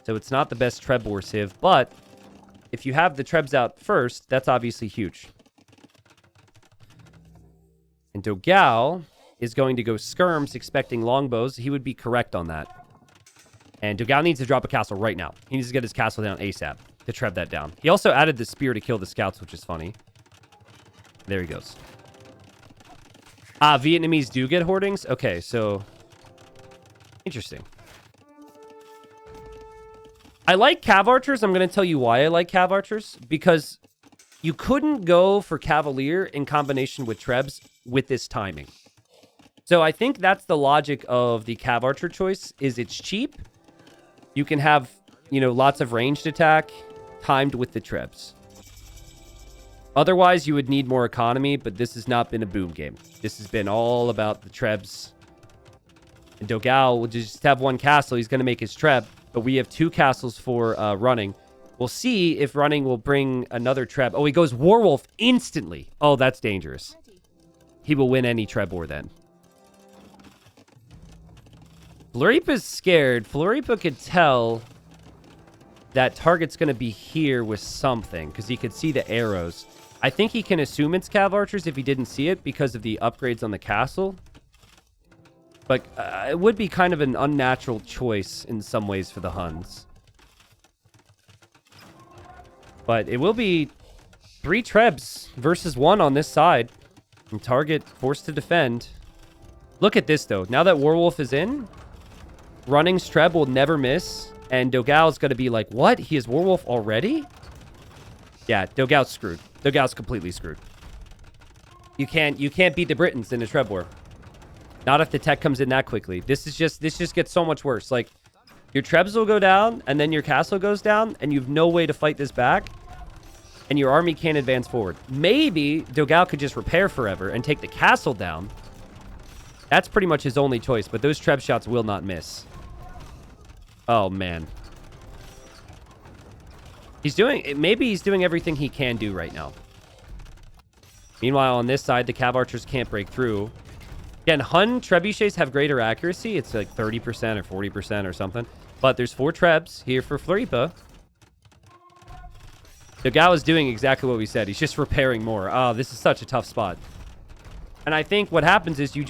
So it's not the best Treb war civ, but if you have the Trebs out first, that's obviously huge. And Dogal is going to go skirms expecting longbows. He would be correct on that. And Dogal needs to drop a castle right now. He needs to get his castle down ASAP to treb that down. He also added the spear to kill the scouts, which is funny. There he goes. Vietnamese do get hoardings? Okay, so... Interesting. I like Cav Archers. I'm going to tell you why I like Cav Archers. Because you couldn't go for Cavalier in combination with Trebs with this timing. So I think that's the logic of the Cav Archer choice, is it's cheap. You can have, lots of ranged attack timed with the Trebs. Otherwise, you would need more economy, but this has not been a boom game. This has been all about the Trebs. And Dogal will just have one castle. He's going to make his Treb, but we have 2 castles for running. We'll see if running will bring another Treb. Oh, he goes Warwolf instantly. Oh, that's dangerous. He will win any Treb war then. Floripa's scared. Floripa could tell that target's going to be here with something, because he could see the arrows. I think he can assume it's Cav Archers if he didn't see it because of the upgrades on the castle. But it would be kind of an unnatural choice in some ways for the Huns. But it will be 3 Trebs versus 1 on this side. And target forced to defend. Look at this, though. Now that Warwolf is in, Running's Treb will never miss. And Dogal's going to be like, what? He has Warwolf already? Yeah, Dogal's screwed. Dogal's completely screwed. You can't beat the Britons in a Treb war. Not if the tech comes in that quickly. This just gets so much worse. Like, your Trebs will go down, and then your castle goes down, and you have no way to fight this back. And your army can't advance forward. Maybe Dogal could just repair forever and take the castle down. That's pretty much his only choice, but those Treb shots will not miss. Oh, man. Maybe he's doing everything he can do right now. Meanwhile, on this side, the Cav Archers can't break through. Again, Hun trebuchets have greater accuracy. It's like 30% or 40% or something. But there's 4 Trebs here for Floripa. Dogal is doing exactly what we said. He's just repairing more. Oh, this is such a tough spot. And I think what happens is you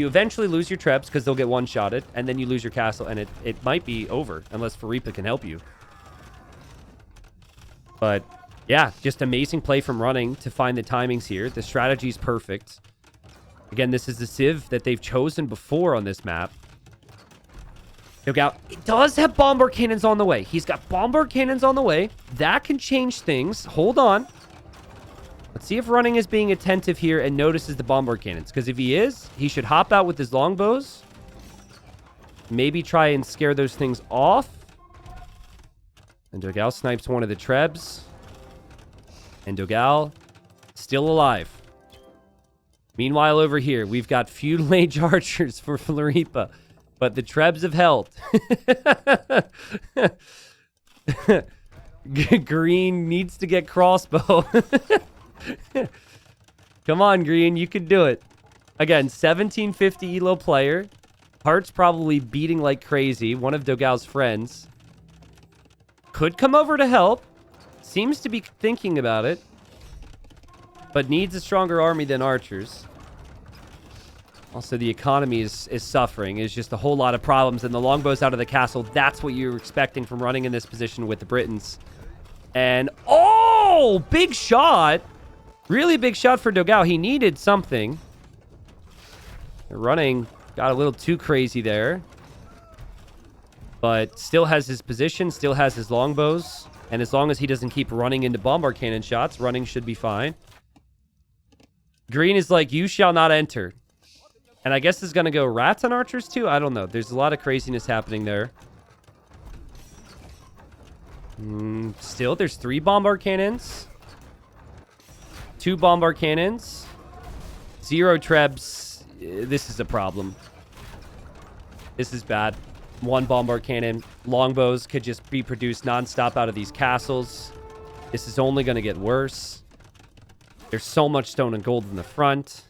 eventually lose your Trebs because they'll get one-shotted, and then you lose your castle, and it might be over unless Floripa can help you. But Yeah, just amazing play from running to find the timings here. The strategy's perfect. Again, this is the Civ that they've chosen before on this map. Flogao, it does have bombard cannons on the way. He's got bombard cannons on the way. That can change things. Hold on. Let's see if running is being attentive here and notices the bombard cannons. Because if he is, he should hop out with his longbows. Maybe try and scare those things off. And Flogao snipes one of the trebs. And Flogao still alive. Meanwhile, over here, we've got feudal age archers for Floripa. But the trebs have held. Green needs to get crossbow. Come on, Green. You can do it. Again, 1750 elo player. Heart's probably beating like crazy. One of Dogao's friends. Could come over to help. Seems to be thinking about it. But needs a stronger army than archers. Also, the economy is suffering. It's just a whole lot of problems. And the longbows out of the castle. That's what you're expecting from running in this position with the Britons. And, oh! Big shot! Really big shot for Flogao. He needed something. Running got a little too crazy there. But still has his position. Still has his longbows. And as long as he doesn't keep running into bombard cannon shots, running should be fine. Green is like, you shall not enter. And I guess it's going to go rats on archers too? I don't know. There's a lot of craziness happening there. Still, there's 3 bombard cannons. 2 bombard cannons. 0 trebs. This is a problem. This is bad. 1 bombard cannon. Longbows could just be produced nonstop out of these castles. This is only going to get worse. There's so much stone and gold in the front.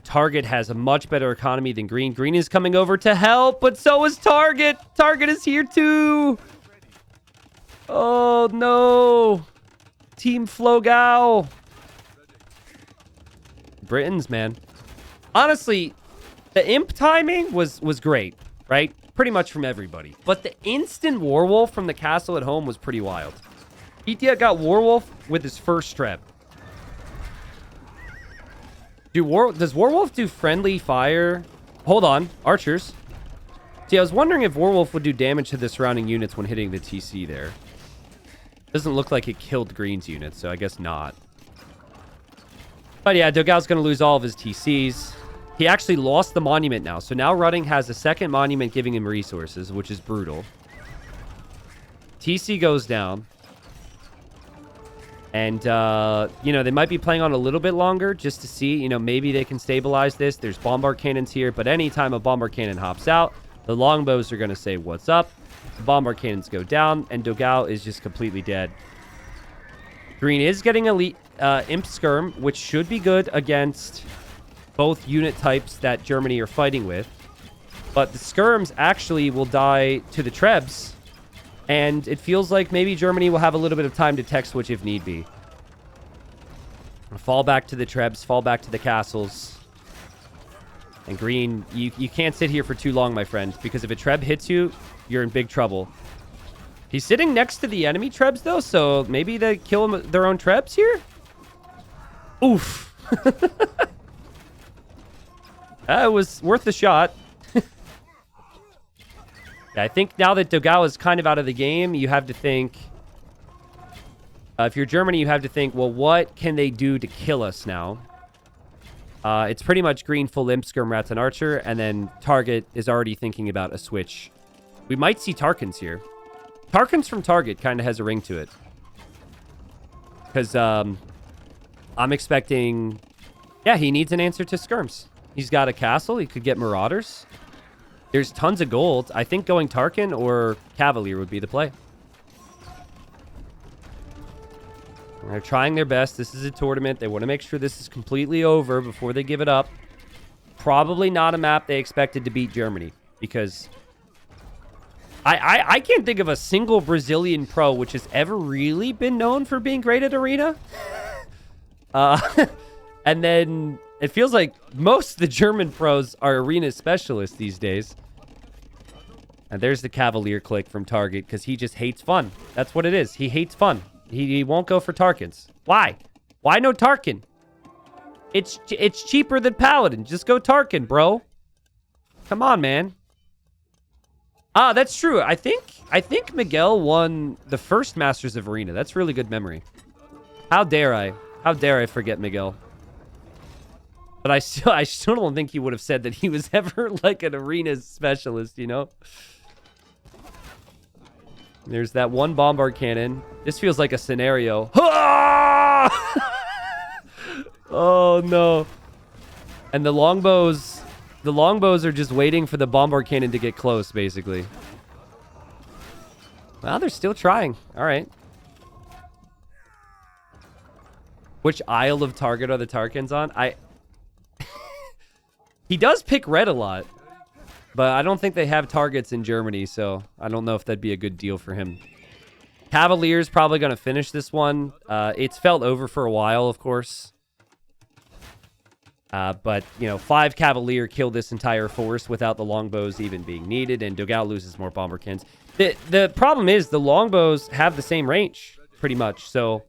Target has a much better economy than Green. Green is coming over to help, but so is Target. Target is here too. Oh, no. Team Flogao. Britons, man. Honestly, the imp timing was great, right? Pretty much from everybody. But the instant Warwolf from the castle at home was pretty wild. Itia got Warwolf with his first trap. Does Warwolf do friendly fire? Hold on. Archers. See, I was wondering if Warwolf would do damage to the surrounding units when hitting the TC there. Doesn't look like it killed Green's units, so I guess not. But yeah, Dogao's going to lose all of his TCs. He actually lost the monument now. So now Running has a second monument giving him resources, which is brutal. TC goes down. And, you know, they might be playing on a little bit longer just to see, you know, maybe they can stabilize this. There's bombard cannons here, but anytime a bombard cannon hops out, the longbows are going to say, what's up? The bombard cannons go down, and Flogao is just completely dead. Green is getting elite Imp Skirm, which should be good against both unit types that Germany are fighting with. But the Skirms actually will die to the Trebs. And it feels like maybe Germany will have a little bit of time to tech switch if need be. Fall back to the Trebs, fall back to the castles. And Green, you can't sit here for too long, my friend, because if a Treb hits you, you're in big trouble. He's sitting next to the enemy Trebs, though, so maybe they kill their own Trebs here? Oof. That was worth a shot. I think now that Flogao is kind of out of the game, you have to think... if you're Germany, you have to think, well, what can they do to kill us now? It's pretty much Green, full Imp, Skirm, Rats, and Archer, and then Target is already thinking about a switch. We might see Tarkins here. Tarkins from Target kind of has a ring to it. Because I'm expecting... Yeah, he needs an answer to Skirms. He's got a castle. He could get Marauders. There's tons of gold. I think going Tarkin or Cavalier would be the play. They're trying their best. This is a tournament. They want to make sure this is completely over before they give it up. Probably not a map they expected to beat Germany. Because I can't think of a single Brazilian pro which has ever really been known for being great at Arena. And then... It feels like most of the German pros are arena specialists these days. And there's the Cavalier click from Target because he just hates fun. That's what it is. He hates fun. He won't go for Tarkins. Why? Why no Tarkin? It's cheaper than Paladin. Just go Tarkin, bro. Come on, man. Ah, that's true. I think Miguel won the first Masters of Arena. That's really good memory. How dare I? How dare I forget Miguel? But I still don't think he would have said that he was ever like an arena specialist, you know? There's that one bombard cannon. This feels like a scenario. Oh no. And the longbows are just waiting for the bombard cannon to get close, basically. Well, they're still trying. All right. Which Isle of Target are the Tarkins on? He does pick red a lot. But I don't think they have targets in Germany, so I don't know if that'd be a good deal for him. Cavalier's probably going to finish this one. It's felt over for a while, of course. But, 5 Cavalier kill this entire force without the longbows even being needed, and Dogao loses more bomberkins. The problem is the longbows have the same range, pretty much, so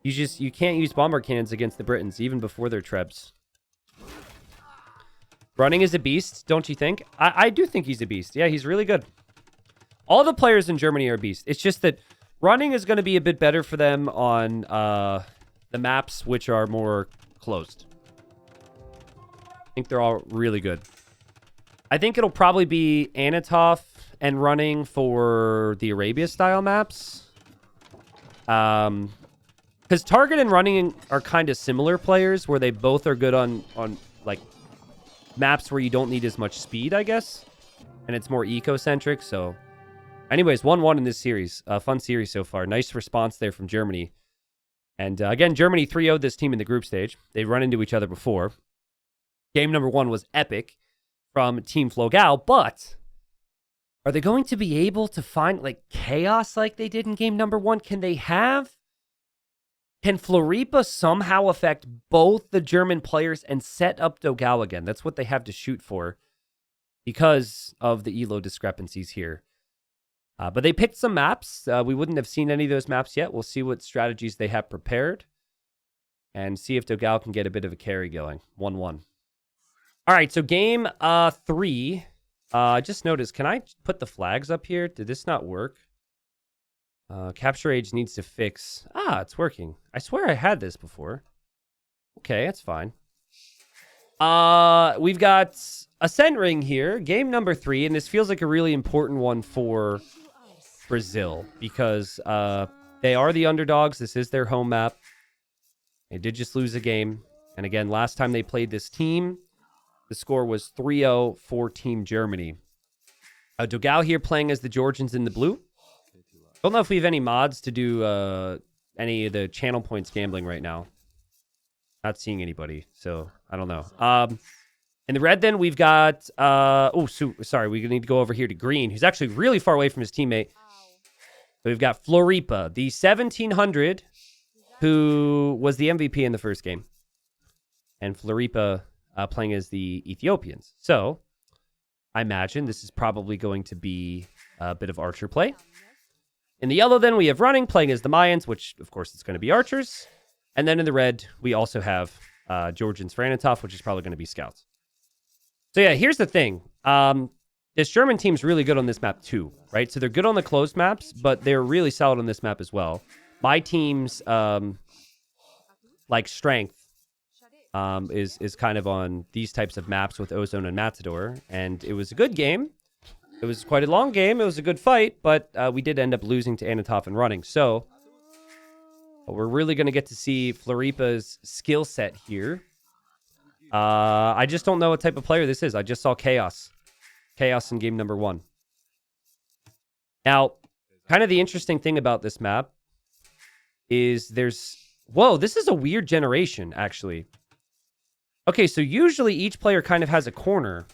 you can't use bomber cannons against the Britons, even before their trebs. Running is a beast, don't you think? I do think he's a beast. Yeah, he's really good. All the players in Germany are beasts. It's just that running is going to be a bit better for them on the maps which are more closed. I think they're all really good. I think it'll probably be Anatov and running for the Arabia-style maps. Because Target and running are kind of similar players, where they both are good on like maps where you don't need as much speed, I guess. And it's more eco-centric, so... Anyways, 1-1 in this series. Fun series so far. Nice response there from Germany. And again, Germany 3-0'd this team in the group stage. They've run into each other before. Game number 1 was epic from Team Flogao, but are they going to be able to find like chaos like they did in game number 1? Can Floripa somehow affect both the German players and set up Dogao again? That's what they have to shoot for because of the elo discrepancies here. But they picked some maps. We wouldn't have seen any of those maps yet. We'll see what strategies they have prepared and see if Dogao can get a bit of a carry going. 1-1. All right, so game 3. I just noticed, can I put the flags up here? Did this not work? Capture age needs to fix. It's working. I swear I had this before. Okay, that's fine. We've got Ascent Ring here, game number 3, and this feels like a really important one for Brazil because they are the underdogs. This is their home map. They did just lose a game. And again, last time they played this team, the score was 3-0 for Team Germany. Dogao here playing as the Georgians in the blue. Don't know if we have any mods to do any of the channel points gambling right now. Not seeing anybody, so I don't know. In the red, then, we've got... sorry, we need to go over here to green, who's actually really far away from his teammate. We've got Floripa, the 1700, who was the MVP in the first game. And Floripa playing as the Ethiopians. So, I imagine this is probably going to be a bit of archer play. In the yellow, then, we have running, playing as the Mayans, which, of course, it's going to be archers. And then in the red, we also have Georgians for Anatov, which is probably going to be scouts. So, yeah, here's the thing. This German team's really good on this map, too, right? So they're good on the closed maps, but they're really solid on this map as well. My team's, strength is kind of on these types of maps with Ozone and Matador. And it was a good game. It was quite a long game. It was a good fight, but we did end up losing to Anatov and running. So we're really going to get to see Floripa's skill set here. I just don't know what type of player this is. I just saw Chaos. Chaos in game number 1. Now, kind of the interesting thing about this map is there's... Whoa, this is a weird generation, actually. Okay, so usually each player kind of has a corner.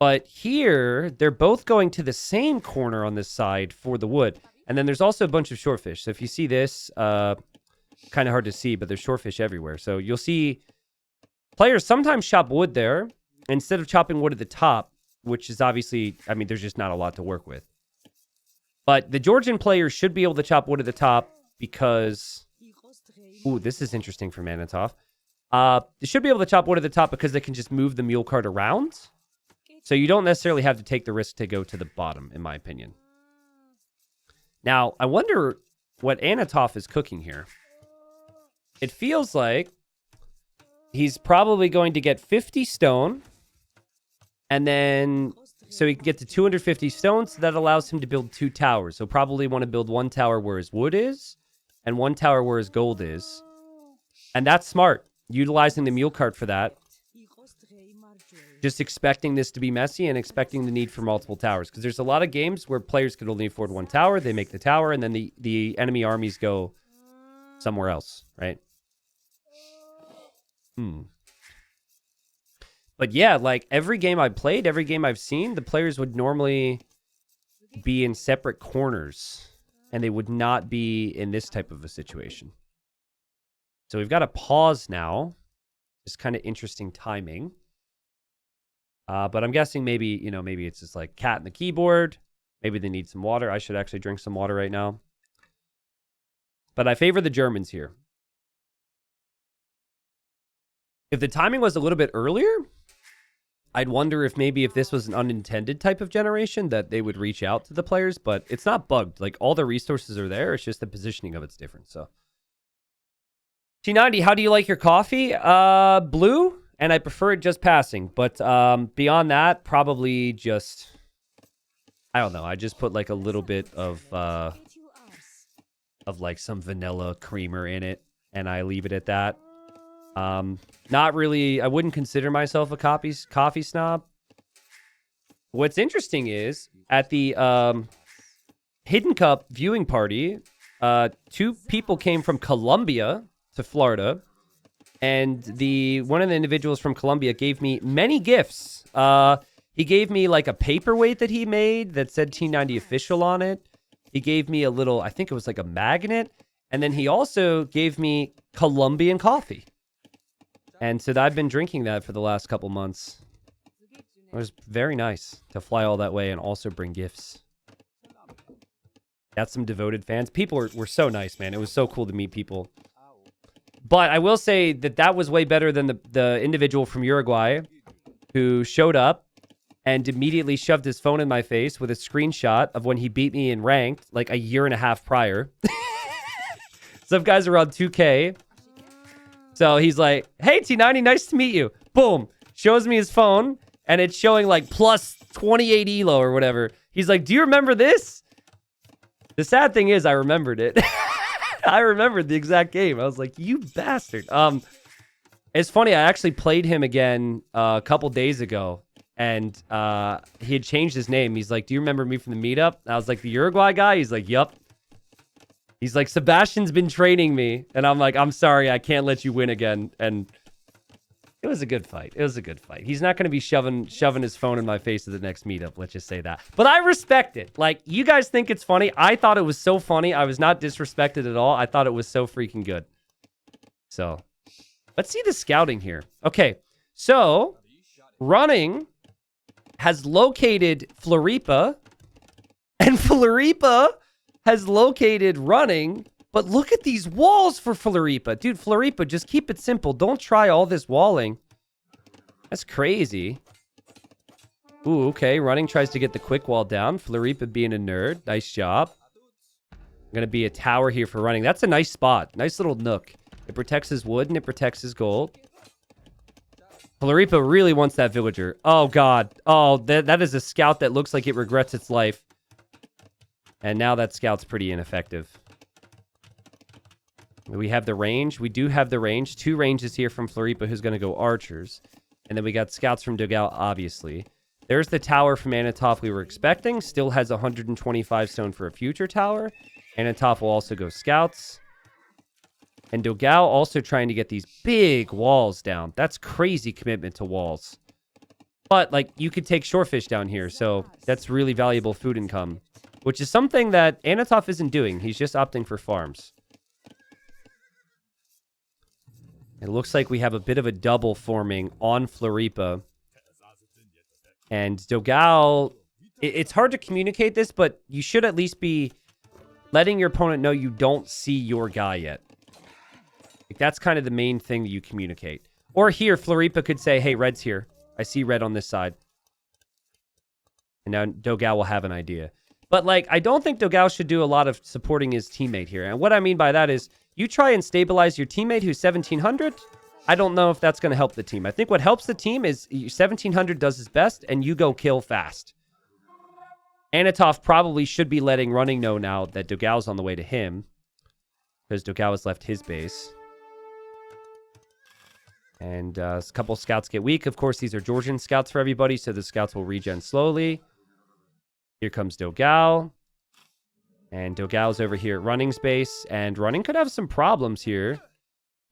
But here, they're both going to the same corner on this side for the wood. And then there's also a bunch of shortfish. So if you see this, kind of hard to see, but there's shortfish everywhere. So you'll see players sometimes chop wood there instead of chopping wood at the top, which is obviously, I mean, there's just not a lot to work with. But the Georgian players should be able to chop wood at the top because... Ooh, this is interesting for Manitoff. They should be able to chop wood at the top because they can just move the mule cart around. So you don't necessarily have to take the risk to go to the bottom, in my opinion. Now, I wonder what Anatov is cooking here. It feels like he's probably going to get 50 stone. And then, so he can get to 250 stones. So that allows him to build 2 towers. So probably want to build 1 tower where his wood is. And 1 tower where his gold is. And that's smart. Utilizing the mule cart for that. Just expecting this to be messy and expecting the need for multiple towers. Because there's a lot of games where players can only afford 1 tower. They make the tower, and then the enemy armies go somewhere else, right? But yeah, like every game I've played, every game I've seen, the players would normally be in separate corners. And they would not be in this type of a situation. So we've got a pause now. Just kind of interesting timing. But I'm guessing maybe, maybe it's just like cat in the keyboard. Maybe they need some water. I should actually drink some water right now. But I favor the Germans here. If the timing was a little bit earlier, I'd wonder if maybe if this was an unintended type of generation that they would reach out to the players, but it's not bugged. Like all the resources are there. It's just the positioning of it's different. So T90, how do you like your coffee? Blue, and I prefer it just passing. But beyond that, probably just, I don't know. I just put like a little bit of like some vanilla creamer in it, and I leave it at that. Not really, I wouldn't consider myself a coffee snob. What's interesting is at the Hidden Cup viewing party, 2 people came from Colombia to Florida, and one of the individuals from Colombia gave me many gifts. He gave me like a paperweight that he made that said T90 official on it. He gave me a little, I think it was like a magnet, and then he also gave me Colombian coffee. And so I've been drinking that for the last couple months. It was very nice to fly all that way and also bring gifts. Got some devoted fans. People were so nice, man. It was so cool to meet people. But I will say that was way better than the individual from Uruguay who showed up and immediately shoved his phone in my face with a screenshot of when he beat me in ranked like a year and a half prior. Some guys are on 2K. So he's like, hey, T90, nice to meet you. Boom. Shows me his phone, and it's showing like plus 28 elo or whatever. He's like, do you remember this? The sad thing is I remembered it. I remembered the exact game. I was like, you bastard. It's funny. I actually played him again a couple days ago, and he had changed his name. He's like, do you remember me from the meetup? I was like, the Uruguay guy? He's like, yup. He's like, Sebastian's been training me. And I'm like, I'm sorry, I can't let you win again. And it was a good fight. It was a good fight. He's not going to be shoving his phone in my face at the next meetup. Let's just say that. But I respect it. Like, you guys think it's funny. I thought it was so funny. I was not disrespected at all. I thought it was so freaking good. So, let's see the scouting here. Okay, so Running has located Floripa. And Floripa has located Running, but look at these walls for Floripa. Dude, Floripa, just keep it simple. Don't try all this walling. That's crazy. Ooh, okay. Running tries to get the quick wall down. Floripa being a nerd. Nice job. Going to be a tower here for Running. That's a nice spot. Nice little nook. It protects his wood and it protects his gold. Floripa really wants that villager. Oh, God. Oh, that is a scout that looks like it regrets its life. And now that scout's pretty ineffective. We have the range. We do have the range. 2 ranges here from Floripa, who's going to go archers. And then we got scouts from Dogal, obviously. There's the tower from Anatov we were expecting. Still has 125 stone for a future tower. Anatov will also go scouts. And Dogal also trying to get these big walls down. That's crazy commitment to walls. But, like, you could take shorefish down here. So that's really valuable food income. Which is something that Anatov isn't doing. He's just opting for farms. It looks like we have a bit of a double forming on Floripa. And Dogal It's hard to communicate this, but you should at least be letting your opponent know you don't see your guy yet. Like, that's kind of the main thing that you communicate. Or here, Floripa could say, hey, red's here. I see red on this side. And now Dogao will have an idea. But, like, I don't think Dogao should do a lot of supporting his teammate here. And what I mean by that is you try and stabilize your teammate who's 1700. I don't know if that's going to help the team. I think what helps the team is 1700 does his best and you go kill fast. Anatov probably should be letting Running know now that Dogao's on the way to him. Because Dogao has left his base. And a couple scouts get weak. Of course, these are Georgian scouts for everybody, so the scouts will regen slowly. Here comes Dogao. And Dogao's over here at Running's base. And Running could have some problems here.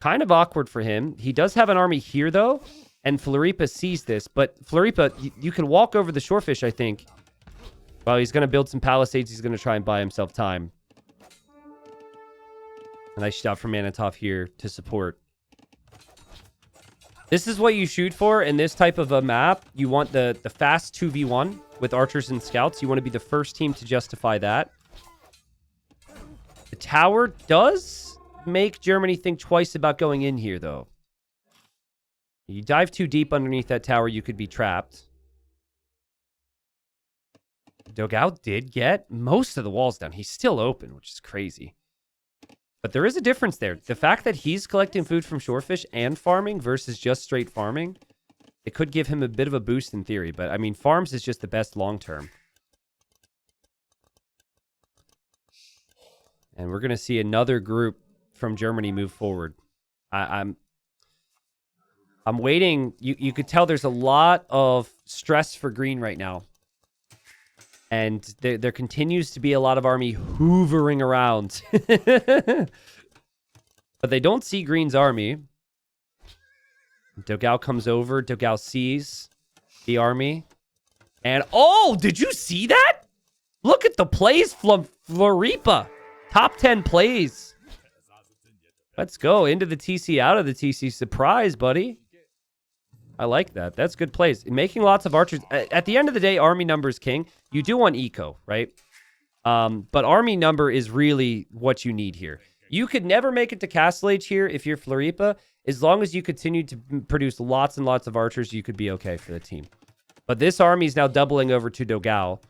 Kind of awkward for him. He does have an army here, though. And Floripa sees this. But Floripa, you can walk over the shorefish, I think. Well, he's going to build some palisades. He's going to try and buy himself time. A nice shot from Anatov here to support. This is what you shoot for in this type of a map. You want the fast 2v1 with archers and scouts. You want to be the first team to justify that. The tower does make Germany think twice about going in here, though. You dive too deep underneath that tower, you could be trapped. Dogao did get most of the walls down. He's still open, which is crazy. But there is a difference there. The fact that he's collecting food from shorefish and farming versus just straight farming, it could give him a bit of a boost in theory. But, I mean, farms is just the best long-term. And we're going to see another group from Germany move forward. I'm waiting. You could tell there's a lot of stress for green right now. And there continues to be a lot of army hoovering around. But they don't see Green's army. Dogao comes over. Dogao sees the army. And, oh, did you see that? Look at the plays from Floripa. Top 10 plays. Let's go. Into the TC, out of the TC. Surprise, buddy. I like that. That's good plays. Making lots of archers. At the end of the day, army number is king. You do want eco, right? But army number is really what you need here. You could never make it to Castle Age here if you're Floripa. As long as you continue to produce lots and lots of archers, you could be okay for the team. But this army is now doubling over to Dogao.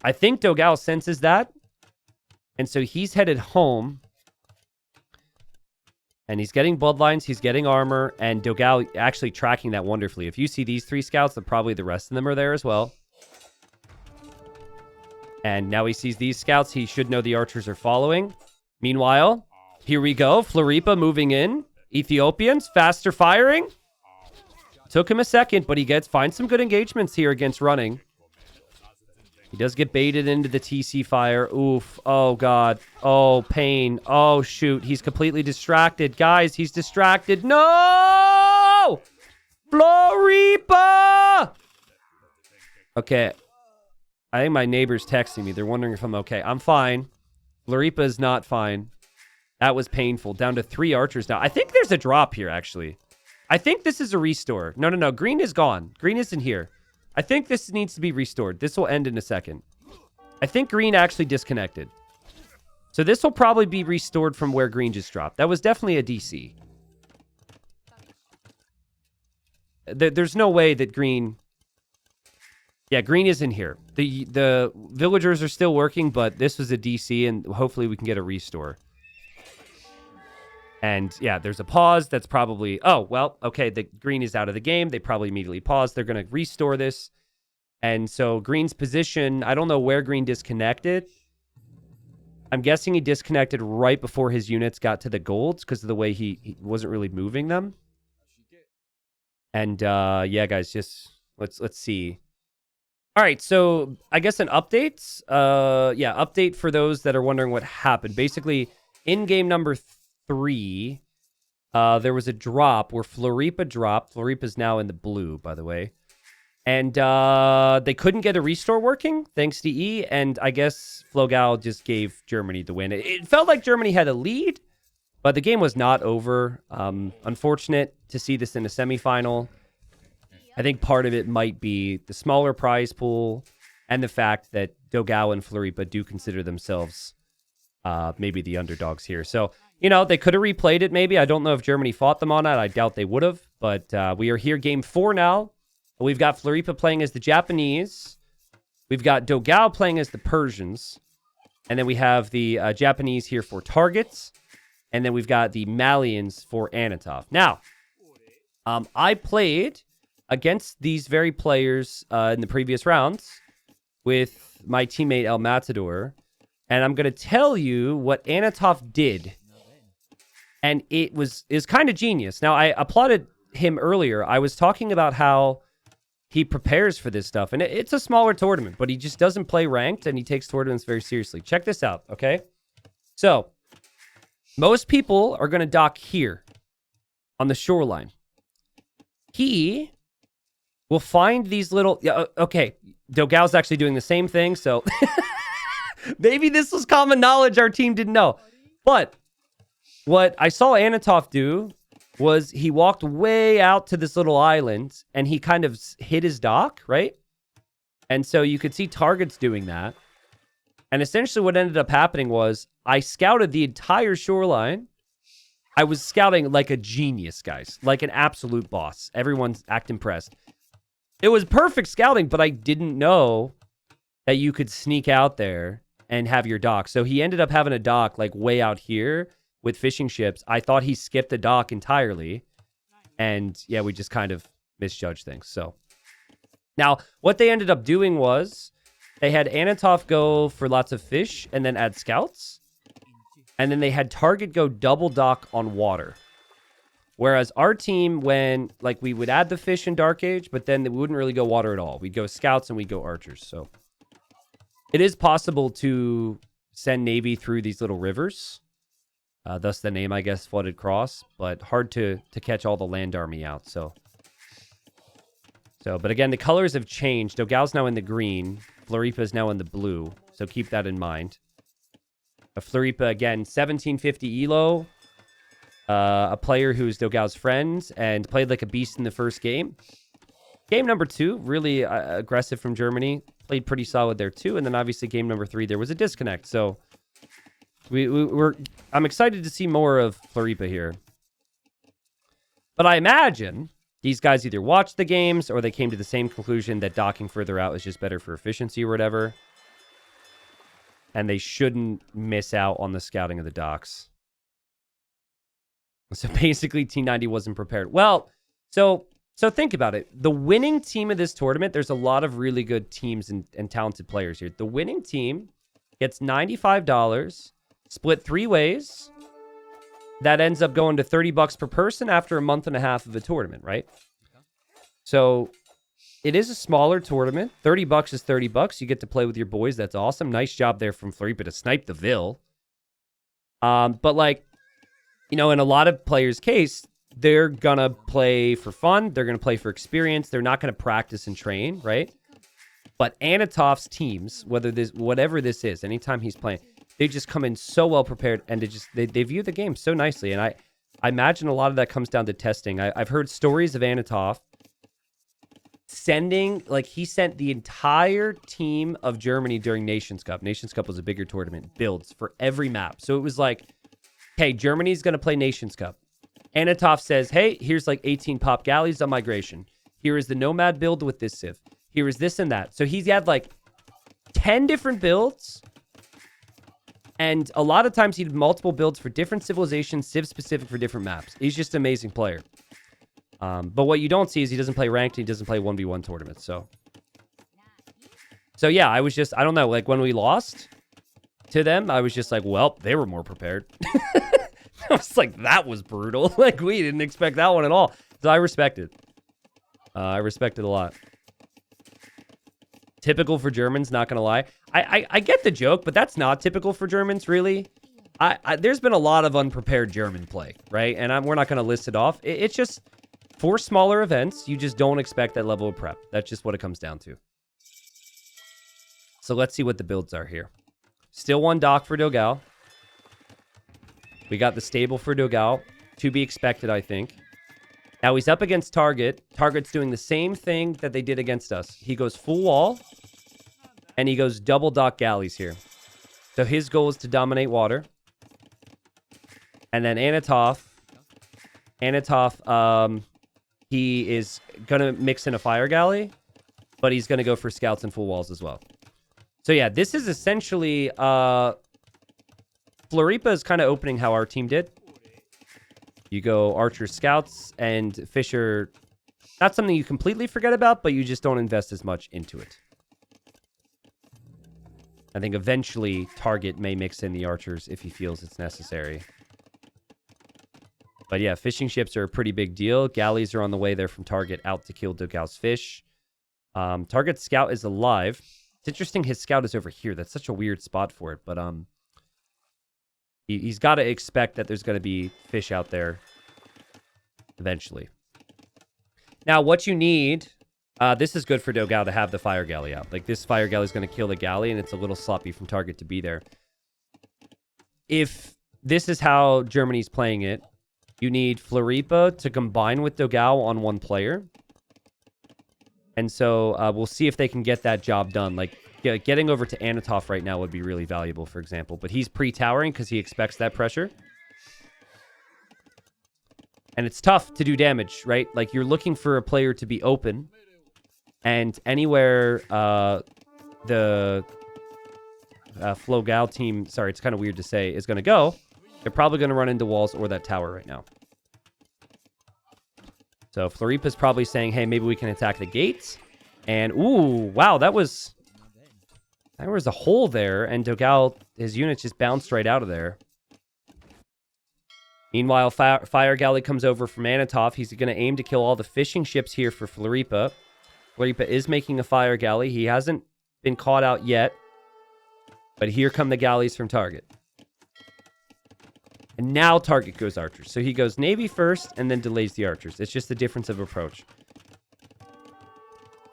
I think Dogao senses that. And so he's headed home. And he's getting bloodlines, he's getting armor, and Dogao actually tracking that wonderfully. If you see these 3 scouts, then probably the rest of them are there as well. And now he sees these scouts, he should know the archers are following. Meanwhile, here we go, Floripa moving in. Ethiopians, faster firing. Took him a second, but he finds some good engagements here against Running. He does get baited into the TC fire. Oof. Oh, God. Oh, pain. Oh, shoot. He's completely distracted. Guys, he's distracted. No! Floripa! Okay. I think my neighbor's texting me. They're wondering if I'm okay. I'm fine. Floripa is not fine. That was painful. Down to 3 archers now. I think there's a drop here, actually. I think this is a restore. No. Green is gone. Green isn't here. I think this needs to be restored. This will end in a second. I think Green actually disconnected. So this will probably be restored from where Green just dropped. That was definitely a DC. There's no way that Green... Yeah, Green isn't here. The villagers are still working, but this was a DC, and hopefully we can get a restore. And yeah, there's a pause. That's probably, oh, well, okay, the Green is out of the game. They probably immediately pause. They're going to restore this. And so Green's position, I don't know where Green disconnected. I'm guessing he disconnected right before his units got to the golds because of the way he wasn't really moving them. And yeah, guys, just let's see. All right, so I guess an update. Yeah, update for those that are wondering what happened. Basically, in game number 3, there was a drop where Floripa dropped. Floripa's now in the blue, by the way. And they couldn't get a restore working, thanks to E. And I guess Flogao just gave Germany the win. It felt like Germany had a lead, but the game was not over. Unfortunate to see this in a semifinal. I think part of it might be the smaller prize pool and the fact that Dogao and Floripa do consider themselves maybe the underdogs here. So, they could have replayed it maybe. I don't know if Germany fought them on that. I doubt they would have. But we are here game 4 now. We've got Floripa playing as the Japanese. We've got Dogao playing as the Persians. And then we have the Japanese here for targets. And then we've got the Malians for Anatov. Now, I played against these very players in the previous rounds with my teammate El Matador. And I'm going to tell you what Anatov did. And it was kind of genius. Now, I applauded him earlier. I was talking about how he prepares for this stuff. And it's a smaller tournament, but he just doesn't play ranked, and he takes tournaments very seriously. Check this out, okay? So, most people are going to dock here on the shoreline. He will find these little... Okay, Dogao's actually doing the same thing, so... Maybe this was common knowledge our team didn't know. But what I saw Anatov do was he walked way out to this little island and he kind of hit his dock, right? And so you could see targets doing that. And essentially what ended up happening was I scouted the entire shoreline. I was scouting like a genius, guys, like an absolute boss. Everyone's act impressed. It was perfect scouting, but I didn't know that you could sneak out there and have your dock. So he ended up having a dock like way out here with fishing ships. I thought he skipped the dock entirely. And yeah, we just kind of misjudged things. So now what they ended up doing was they had Anatov go for lots of fish and then add scouts. And then they had target go double dock on water. Whereas our team, when like we would add the fish in Dark Age, but then we wouldn't really go water at all. We'd go scouts and we'd go archers. So it is possible to send Navy through these little rivers. Thus the name, I guess, Flooded Cross. But hard to catch all the land army out. So, but again, the colors have changed. Dogao's now in the green. Floripa is now in the blue. So keep that in mind. Floripa, again, 1750 elo. A player who's Dogao's friend and played like a beast in the first game. Game number 2, really aggressive from Germany. Played pretty solid there too. And then obviously game number 3, there was a disconnect. So I'm excited to see more of Floripa here. But I imagine these guys either watched the games or they came to the same conclusion that docking further out is just better for efficiency or whatever. And they shouldn't miss out on the scouting of the docks. So basically T90 wasn't prepared. Well, so think about it. The winning team of this tournament, there's a lot of really good teams and talented players here. The winning team gets $95, split 3 ways. That ends up going to $30 per person after a month and a half of a tournament, right? So it is a smaller tournament. $30 is $30. You get to play with your boys. That's awesome. Nice job there from Floripa to snipe the Vil. But like, in a lot of players' case, they're going to play for fun. They're going to play for experience. They're not going to practice and train, right? But Anatov's teams, whatever this is, anytime he's playing, they just come in so well prepared and they view the game so nicely. And I imagine a lot of that comes down to testing. I've heard stories of Anatov he sent the entire team of Germany during Nations Cup. Nations Cup was a bigger tournament, builds for every map. So it was like, okay, Germany's going to play Nations Cup. Anatov says, hey, here's like 18 pop galleys on migration. Here is the Nomad build with this civ. Here is this and that. So he's had like 10 different builds. And a lot of times he did multiple builds for different civilizations, civ specific for different maps. He's just an amazing player. But what you don't see is he doesn't play ranked. He doesn't play 1v1 tournaments. So yeah, I don't know. Like when we lost to them, I was just like, well, they were more prepared. I was like, that was brutal. Like we didn't expect that one at all. So I respect it. I respect it a lot. Typical for Germans, not gonna lie. I get the joke, but that's not typical for Germans, really. There's been a lot of unprepared German play, right? And we're not gonna list it off. It's just for smaller events, you just don't expect that level of prep. That's just what it comes down to. So let's see what the builds are here. Still one dock for Dogao. We got the stable for Dogao. To be expected, I think. Now he's up against Target. Target's doing the same thing that they did against us. He goes full wall. and he goes double dock galleys here. So his goal is to dominate water. And then Anatov, he is going to mix in a fire galley, but he's going to go for scouts and full walls as well. So yeah, this is essentially, Floripa is kind of opening how our team did. You go Archer Scouts, and Fisher, not something you completely forget about, but you just don't invest as much into it. I think eventually Target may mix in the Archers if he feels it's necessary. But yeah, fishing ships are a pretty big deal. Galleys are on the way there from Target out to kill Dogao's fish. Target's scout is alive. It's interesting his scout is over here. That's such a weird spot for it, but he's got to expect that there's going to be fish out there eventually. Now, what you need, this is good for Dogao to have the fire galley out. Like, this fire galley is going to kill the galley, and it's a little sloppy from Target to be there. If this is how Germany's playing it, you need Floripa to combine with Dogao on one player. And so we'll see if they can get that job done. Like, getting over to Anatov right now would be really valuable, for example. But he's pre-towering because he expects that pressure. And it's tough to do damage, right? Like, you're looking for a player to be open. And anywhere the Flogao team, sorry, it's kind of weird to say, is going to go, they're probably going to run into walls or that tower right now. So Floripa's probably saying, hey, maybe we can attack the gates. And, ooh, wow, there was a hole there, and Dogao, his units just bounced right out of there. Meanwhile, Fire Galley comes over from Anatov. He's going to aim to kill all the fishing ships here for Floripa. Floripa is making a Fire Galley. He hasn't been caught out yet. But here come the galleys from Target. And now Target goes Archers. So he goes Navy first and then delays the Archers. It's just a difference of approach.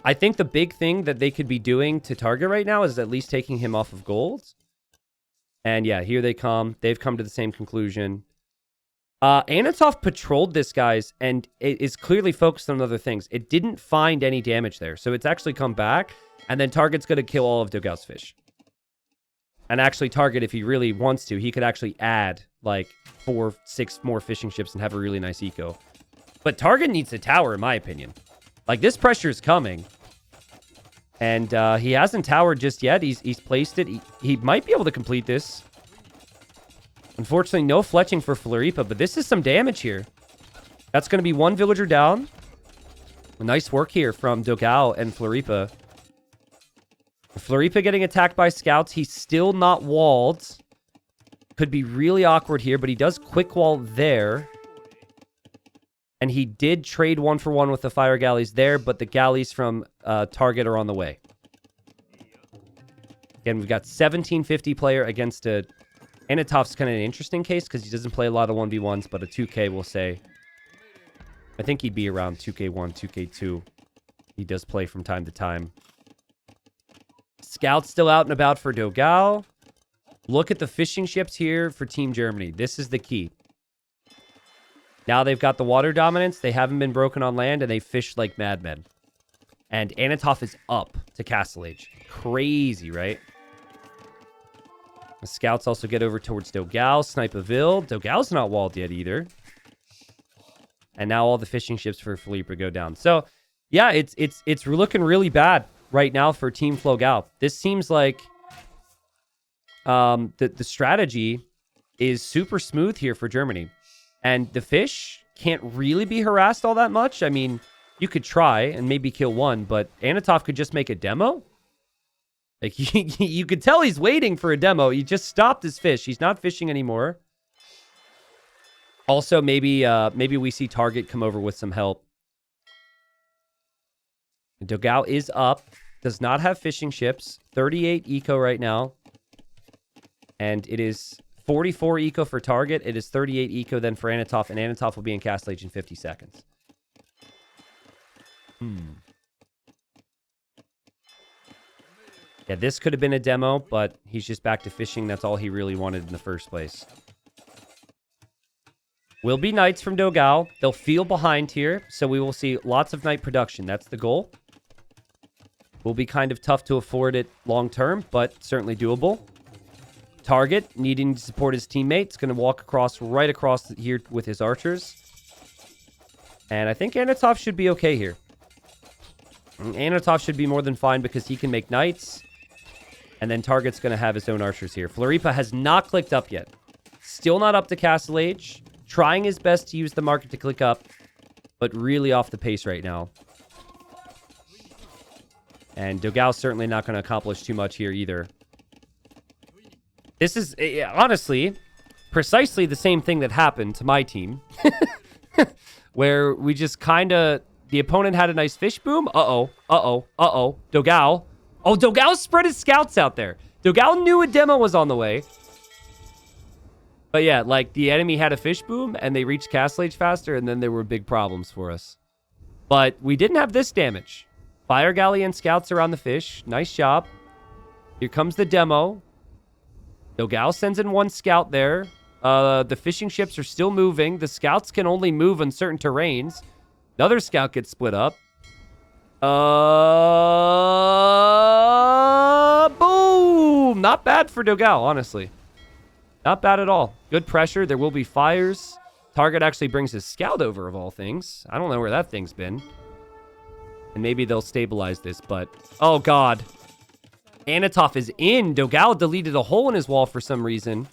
I think the big thing that they could be doing to Target right now is at least taking him off of gold. And yeah, here they come. They've come to the same conclusion. Anatov patrolled this, guys, and it is clearly focused on other things. It didn't find any damage there. So it's actually come back. And then Target's going to kill all of Dogao's fish. And actually, Target, if he really wants to, he could actually add like 4-6 more fishing ships and have a really nice eco. But Target needs a tower, in my opinion. Like, this pressure is coming. And he hasn't towered just yet. He's placed it. He might be able to complete this. Unfortunately, no fletching for Floripa, but this is some damage here. That's going to be one villager down. Nice work here from Dogao and Floripa. Floripa getting attacked by scouts. He's still not walled. Could be really awkward here, but he does quick wall there. And he did trade 1-for-1 with the fire galleys there, but the galleys from Target are on the way. Again, we've got 1750 player against a... Anatov's kind of an interesting case because he doesn't play a lot of 1v1s, but a 2K will say... I think he'd be around 2K1, 2K2. He does play from time to time. Scouts still out and about for Dogao. Look at the fishing ships here for Team Germany. This is the key. Now they've got the water dominance. They haven't been broken on land, and they fish like madmen. And Anatov is up to Castle Age. Crazy, right? The scouts also get over towards Dogao, snipe a Ville. Dogao's not walled yet either. And now all the fishing ships for Floripa go down. So, yeah, it's looking really bad right now for Team Flogao. This seems like the strategy is super smooth here for Germany. And the fish can't really be harassed all that much. I mean, you could try and maybe kill one, but Anatov could just make a demo. Like, you could tell he's waiting for a demo. He just stopped his fish. He's not fishing anymore. Also, maybe we see Target come over with some help. Dogao is up. Does not have fishing ships. 38 eco right now. And it is 44 eco for Target. It is 38 eco then for Anatov. And Anatov will be in Castle Age in 50 seconds. Yeah, this could have been a demo, but he's just back to fishing. That's all he really wanted in the first place. Will be knights from Dogao. They'll feel behind here, so we will see lots of knight production. That's the goal. Will be kind of tough to afford it long term, but certainly doable. Target, needing to support his teammates, going to walk right across here with his archers. And I think Anatov should be okay here. Anatov should be more than fine because he can make knights. And then Target's going to have his own archers here. Floripa has not clicked up yet. Still not up to Castle Age. Trying his best to use the market to click up, but really off the pace right now. And Dogao's certainly not going to accomplish too much here either. This is, honestly, precisely the same thing that happened to my team. Where we just kind of... The opponent had a nice fish boom. Uh-oh. Dogao. Oh, Dogao spread his scouts out there. Dogao knew a demo was on the way. But yeah, like, the enemy had a fish boom, and they reached Castle Age faster, and then there were big problems for us. But we didn't have this damage. Fire Galley and scouts around the fish. Nice job. Here comes the demo. Dogao sends in one scout there. The fishing ships are still moving. The scouts can only move on certain terrains. Another scout gets split up. Boom! Not bad for Dogao, honestly. Not bad at all. Good pressure. There will be fires. Target actually brings his scout over, of all things. I don't know where that thing's been. And maybe they'll stabilize this, but... Oh, God. Anatov is in. Dogao deleted a hole in his wall for some reason.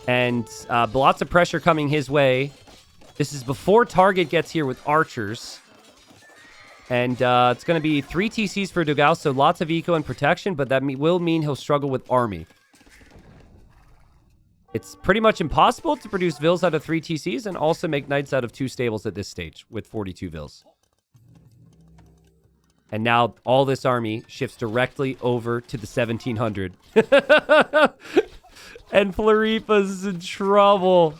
And lots of pressure coming his way. This is before Target gets here with archers. And it's going to be 3 TCs for Dogao, so lots of eco and protection, but that will mean he'll struggle with army. It's pretty much impossible to produce vills out of 3 TCs and also make knights out of 2 stables at this stage with 42 vills. And now all this army shifts directly over to the 1700. And Floripa's in trouble.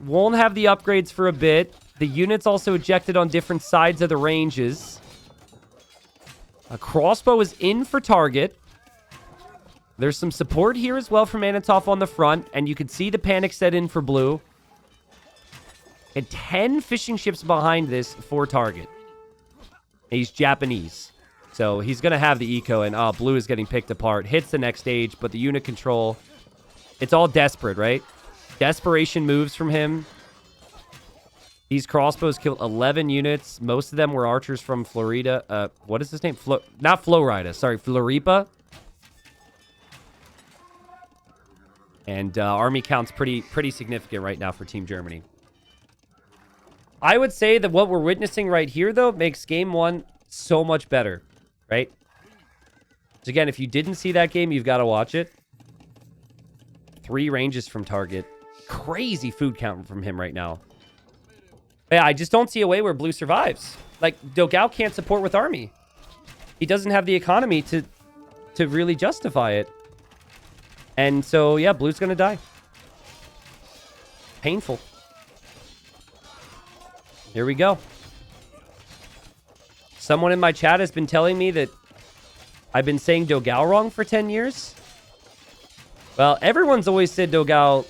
Won't have the upgrades for a bit. The units also ejected on different sides of the ranges. A crossbow is in for Target. There's some support here as well from Anatov on the front. And you can see the panic set in for Blue. And 10 fishing ships behind this for Target. He's Japanese. So he's going to have the eco. And Blue is getting picked apart. Hits the next stage. But the unit control... It's all desperate, right? Desperation moves from him. These crossbows killed 11 units. Most of them were archers from Florida. What is his name? Not Florida. Sorry, Floripa. And army count's pretty significant right now for Team Germany. I would say that what we're witnessing right here, though, makes Game 1 so much better, right? So again, if you didn't see that game, you've got to watch it. 3 ranges from Target. Crazy food count from him right now. But yeah, I just don't see a way where Blue survives. Like, Dogao can't support with army. He doesn't have the economy to really justify it. And so, yeah, Blue's going to die. Painful. Here we go. Someone in my chat has been telling me that I've been saying Dogao wrong for 10 years. Well, everyone's always said Dogao,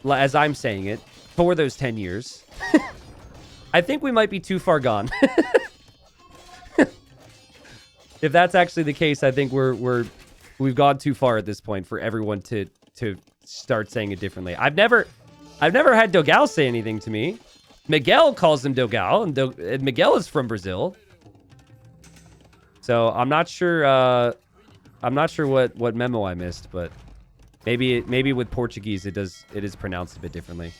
as I'm saying it, for those 10 years. I think we might be too far gone. If that's actually the case, I think we've gone too far at this point for everyone to start saying it differently. I've never had Dogao say anything to me. Miguel calls him Dogao, and Miguel is from Brazil. So I'm not sure. I'm not sure what memo I missed, but maybe with Portuguese it is pronounced a bit differently.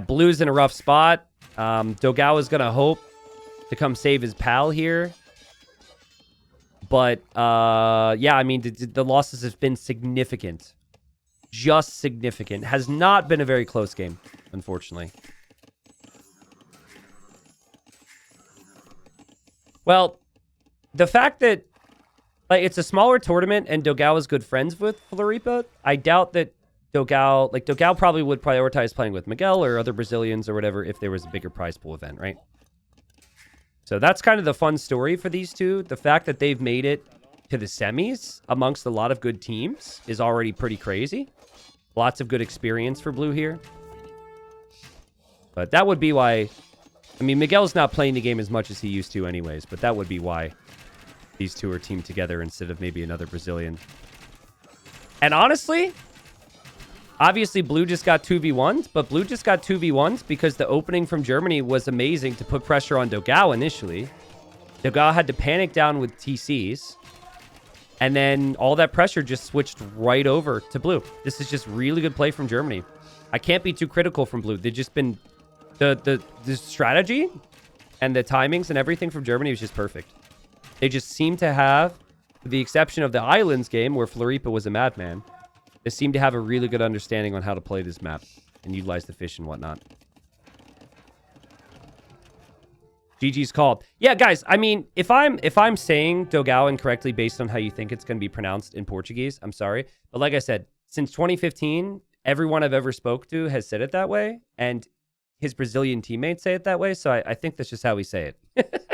Blue's in a rough spot. Dogao is gonna hope to come save his pal here. But yeah, I mean the losses have been significant. Just significant. Has not been a very close game, unfortunately. Well, the fact that it's a smaller tournament and Dogao is good friends with Floripa, I doubt that Dogao probably would prioritize playing with Miguel or other Brazilians or whatever if there was a bigger prize pool event, right? So that's kind of the fun story for these two. The fact that they've made it to the semis amongst a lot of good teams is already pretty crazy. Lots of good experience for Blue here. But that would be why I mean, Miguel's not playing the game as much as he used to anyways, but that would be why these two are teamed together instead of maybe another Brazilian. And honestly, obviously Blue just got 2v1s, but Blue just got 2v1s because the opening from Germany was amazing to put pressure on Dogao initially. Dogao had to panic down with TCs. And then all that pressure just switched right over to Blue. This is just really good play from Germany. I can't be too critical from Blue. They've just been... The strategy and the timings and everything from Germany was just perfect. They just seem to have, with the exception of the Islands game where Floripa was a madman, they seem to have a really good understanding on how to play this map and utilize the fish and whatnot. GG's called. Yeah, guys, I mean, if I'm saying Dogao incorrectly based on how you think it's going to be pronounced in Portuguese, I'm sorry. But like I said, since 2015, everyone I've ever spoke to has said it that way, and his Brazilian teammates say it that way, so I think that's just how we say it.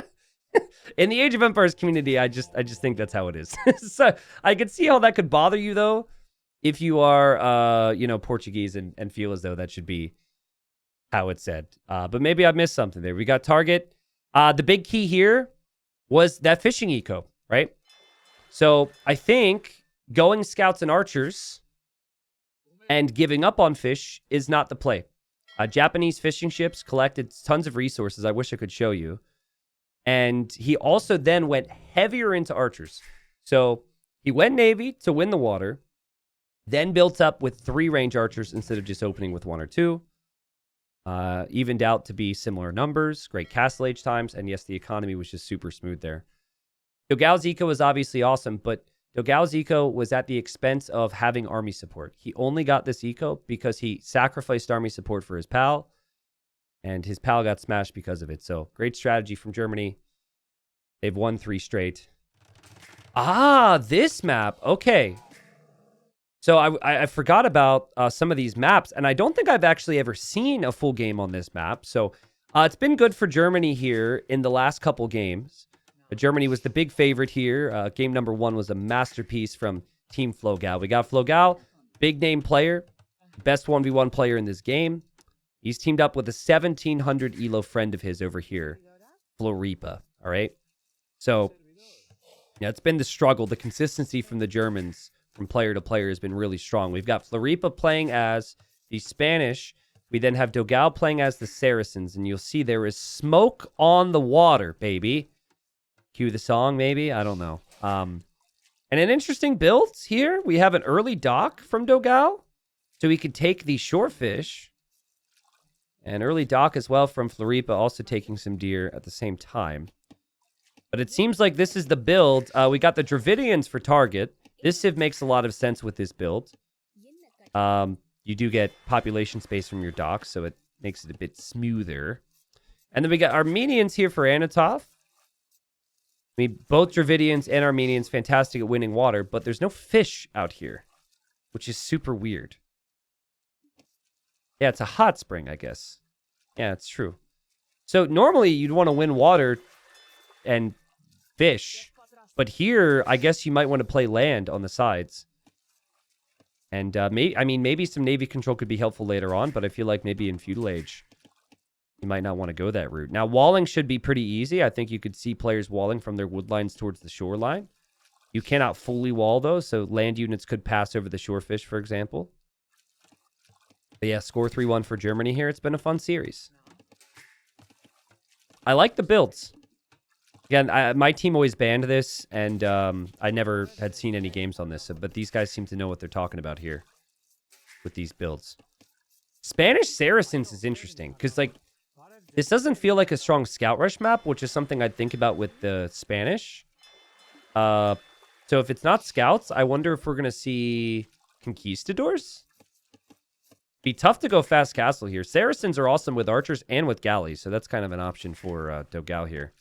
In the Age of Empires community, I just think that's how it is. So I could see how that could bother you, though, if you are, Portuguese and feel as though that should be how it's said. But maybe I missed something there. We got target. The big key here was that fishing eco, right? So I think going scouts and archers and giving up on fish is not the play. Japanese fishing ships collected tons of resources. I wish I could show you. And he also then went heavier into archers. So he went Navy to win the water, then built up with 3 range archers instead of just opening with 1 or 2. Evened out to be similar numbers, great castle age times, and yes, the economy was just super smooth there. Dogao's eco was obviously awesome, but Dogao's eco was at the expense of having army support. He only got this eco because he sacrificed army support for his pal, and his pal got smashed because of it. So, great strategy from Germany. They've won 3 straight. Ah, this map. Okay. So I forgot about some of these maps, and I don't think I've actually ever seen a full game on this map. So it's been good for Germany here in the last couple games. Germany was the big favorite here. Game number 1 was a masterpiece from Team Flogao. We got Flogao, big name player, best 1v1 player in this game. He's teamed up with a 1700 elo friend of his over here, Floripa. All right. So yeah, it's been the struggle. The consistency from the Germans from player to player has been really strong. We've got Floripa playing as the Spanish. We then have Dogao playing as the Saracens. And you'll see there is smoke on the water, baby. Cue the song, maybe? I don't know. And an interesting build here. We have an early dock from Dogao. So we could take the shore fish. And early dock as well from Floripa, also taking some deer at the same time. But it seems like this is the build. We got the Dravidians for target. This civ makes a lot of sense with this build. You do get population space from your docks, so it makes it a bit smoother. And then we got Armenians here for Anatov. I mean, both Dravidians and Armenians fantastic at winning water, but there's no fish out here, which is super weird. Yeah, it's a hot spring, I guess. Yeah, it's true. So normally you'd want to win water and fish. But here, I guess you might want to play land on the sides. And maybe some Navy control could be helpful later on, but I feel like maybe in Feudal Age, you might not want to go that route. Now, walling should be pretty easy. I think you could see players walling from their wood lines towards the shoreline. You cannot fully wall, though, so land units could pass over the shorefish, for example. But yeah, score 3-1 for Germany here. It's been a fun series. I like the builds. Again, my team always banned this, and I never had seen any games on this. But these guys seem to know what they're talking about here with these builds. Spanish Saracens is interesting, because like this doesn't feel like a strong scout rush map, which is something I'd think about with the Spanish. So if it's not scouts, I wonder if we're going to see conquistadors. Be tough to go fast castle here. Saracens are awesome with archers and with galleys, so that's kind of an option for Dogao here.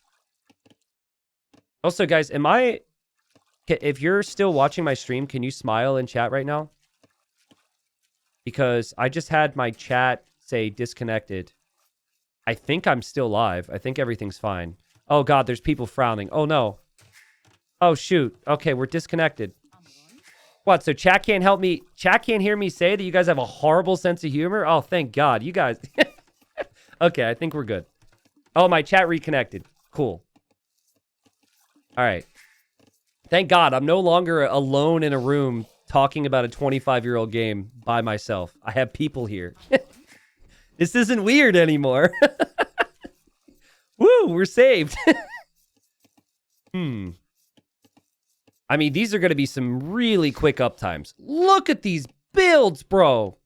Also, guys, if you're still watching my stream, can you smile in chat right now? Because I just had my chat say disconnected. I think I'm still live. I think everything's fine. Oh, God, there's people frowning. Oh, no. Oh, shoot. Okay, we're disconnected. What, so chat can't help me? Chat can't hear me say that you guys have a horrible sense of humor? Oh, thank God. You guys... Okay, I think we're good. Oh, my chat reconnected. Cool. All right. Thank God I'm no longer alone in a room talking about a 25-year-old game by myself. I have people here. This isn't weird anymore. Woo, we're saved. I mean, these are going to be some really quick uptimes. Look at these builds, bro.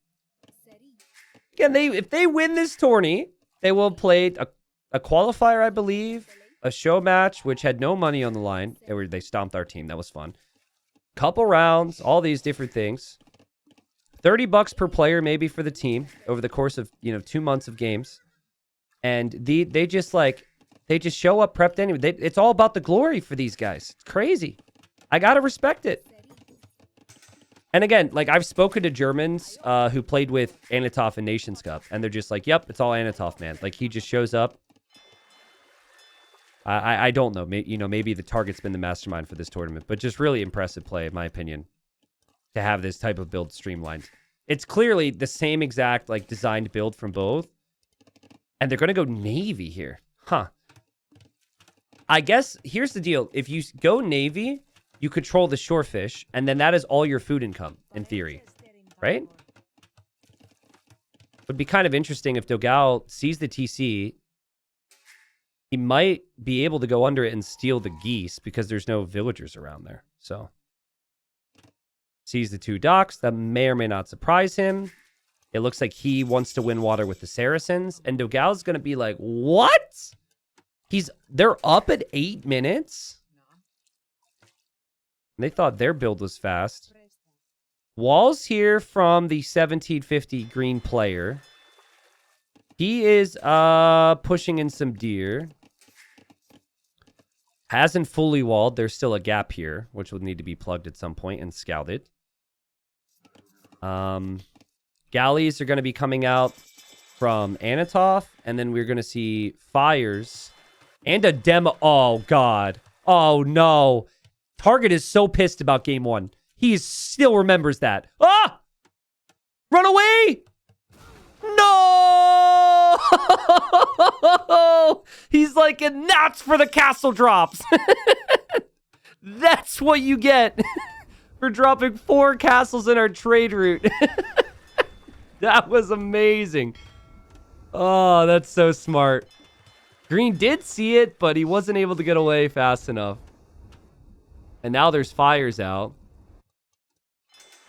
Again, if they win this tourney, they will play a qualifier, I believe, a show match, which had no money on the line. They stomped our team. That was fun. Couple rounds, all these different things. $30 per player maybe for the team over the course of 2 months of games. And they just show up prepped anyway. It's all about the glory for these guys. It's crazy. I gotta respect it. And again, like, I've spoken to Germans who played with Anatov in Nations Cup, and they're just like, yep, it's all Anatov, man. Like, he just shows up. I don't know. Maybe the target's been the mastermind for this tournament, but just really impressive play, in my opinion, to have this type of build streamlined. It's clearly the same exact, like, designed build from both. And they're going to go Navy here. Huh. I guess, here's the deal. If you go Navy, you control the shorefish, and then that is all your food income, in theory. Right? Would be kind of interesting if Dogal sees the TC. He might be able to go under it and steal the geese because there's no villagers around there. So, sees the 2 docks. That may or may not surprise him. It looks like he wants to win water with the Saracens. And Dogal's going to be like, what? They're up at 8 minutes? And they thought their build was fast. Walls here from the 1750 green player. He is pushing in some deer. Hasn't fully walled. There's still a gap here, which will need to be plugged at some point and scouted. Galleys are going to be coming out from Anatov, and then we're going to see fires and a demo. Oh, God. Oh, no. Target is so pissed about game 1. He still remembers that. Ah! Run away! No! He's like, and that's for the castle drops. That's what you get for dropping 4 castles in our trade route. That was amazing. Oh, that's so smart. Green did see it, but he wasn't able to get away fast enough. And now there's fires out.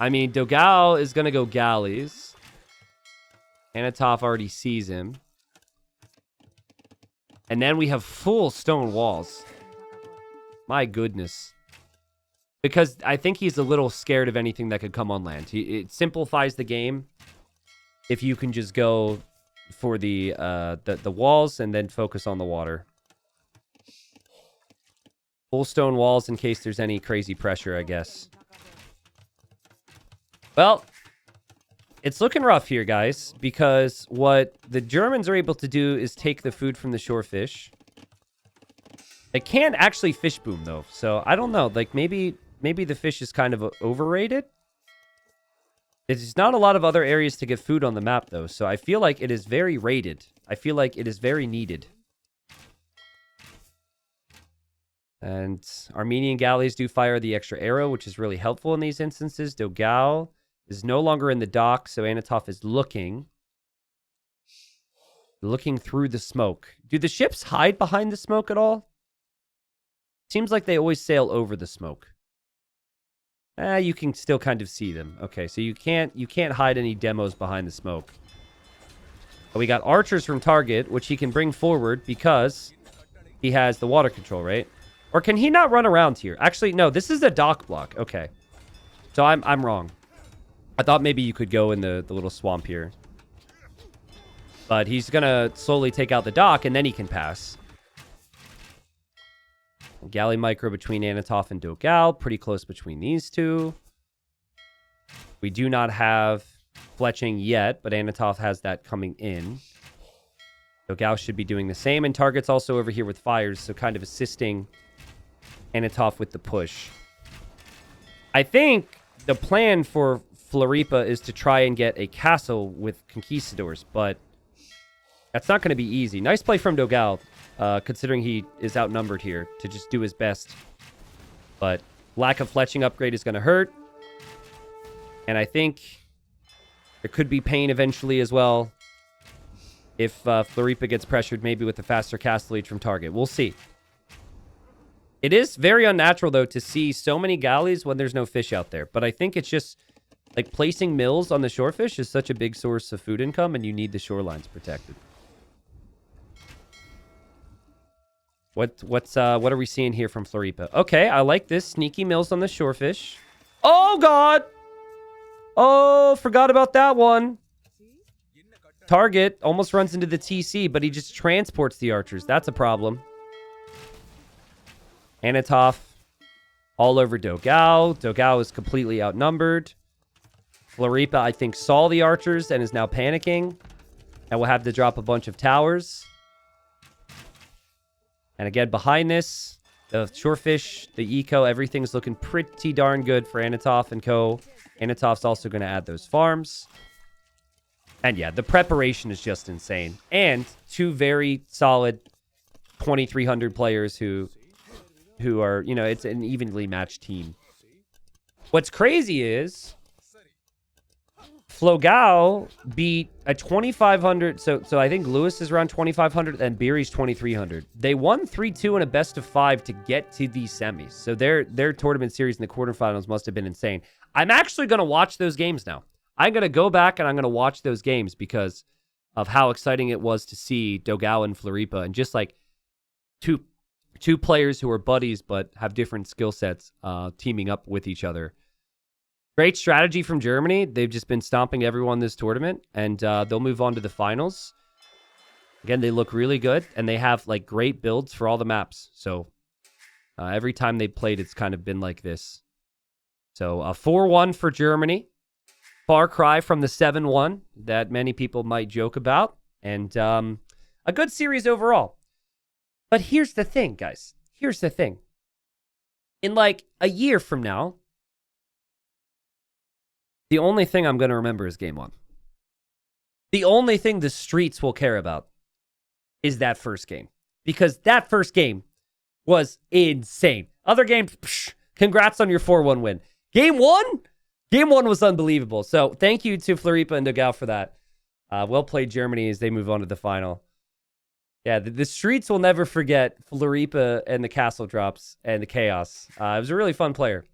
I mean, Dogal is going to go galleys. Anatov already sees him. And then we have full stone walls. My goodness. Because I think he's a little scared of anything that could come on land. It simplifies the game if you can just go for the walls and then focus on the water. Full stone walls in case there's any crazy pressure, I guess. Well, it's looking rough here, guys, because what the Germans are able to do is take the food from the shorefish. They can't actually fish boom, though, so I don't know. Like, maybe the fish is kind of overrated. There's not a lot of other areas to get food on the map, though, so I feel like it is very rated. I feel like it is very needed. And Armenian galleys do fire the extra arrow, which is really helpful in these instances. Dogal is no longer in the dock, so Anatov is looking through the smoke. Do the ships hide behind the smoke at all? Seems like they always sail over the smoke. You can still kind of see them. Okay, so you can't hide any demos behind the smoke. But we got archers from target, which he can bring forward because he has the water control, right? Or can he not run around here? Actually, no, this is a dock block. Okay. So I'm wrong. I thought maybe you could go in the little swamp here. But he's going to slowly take out the dock, and then he can pass. Galley micro between Anatov and Dogal. Pretty close between these two. We do not have fletching yet, but Anatov has that coming in. Dogal should be doing the same. And target's also over here with fires, so kind of assisting Anatov with the push. I think the plan for Floripa is to try and get a castle with conquistadors, but That's not going to be easy. Nice play from Dogao, considering he is outnumbered here, to just do his best. But lack of fletching upgrade is going to hurt. And I think there could be pain eventually as well if Floripa gets pressured, maybe with a faster castle lead from target. We'll see. It is very unnatural, though, to see so many galleys when there's no fish out there. But I think it's just, like, placing mills on the shorefish is such a big source of food income, and you need the shorelines protected. What are we seeing here from Floripa? Okay, I like this. Sneaky mills on the shorefish. Oh, God! Oh, forgot about that one. Target almost runs into the TC, but he just transports the archers. That's a problem. Anatov all over Dogao. Dogao is completely outnumbered. Floripa, I think, saw the archers and is now panicking. And will have to drop a bunch of towers. And again, behind this, the shorefish, the eco, everything's looking pretty darn good for Anatov and co. Anatov's also going to add those farms. And yeah, the preparation is just insane. And two very solid 2,300 players who are, you know, it's an evenly matched team. What's crazy is Flogao beat a 2,500. So I think Lewis is around 2,500 and Beery's 2,300. They won 3-2 in a best of 5 to get to these semis. So their tournament series in the quarterfinals must have been insane. I'm actually going to watch those games now. I'm going to go back and I'm going to watch those games because of how exciting it was to see Dogao and Floripa and just like two players who are buddies but have different skill sets teaming up with each other. Great strategy from Germany. They've just been stomping everyone this tournament, and they'll move on to the finals. Again, they look really good, and they have like great builds for all the maps. So every time they played, it's kind of been like this. So 4-1 for Germany. Far cry from the 7-1 that many people might joke about. And a good series overall. But here's the thing, guys. Here's the thing. In like a year from now, the only thing I'm going to remember is game 1. The only thing the streets will care about is that first game. Because that first game was insane. Other games, congrats on your 4-1 win. Game 1? Game 1 was unbelievable. So thank you to Floripa and Dogao for that. Well played, Germany, as they move on to the final. Yeah, the streets will never forget Floripa and the castle drops and the chaos. It was a really fun player.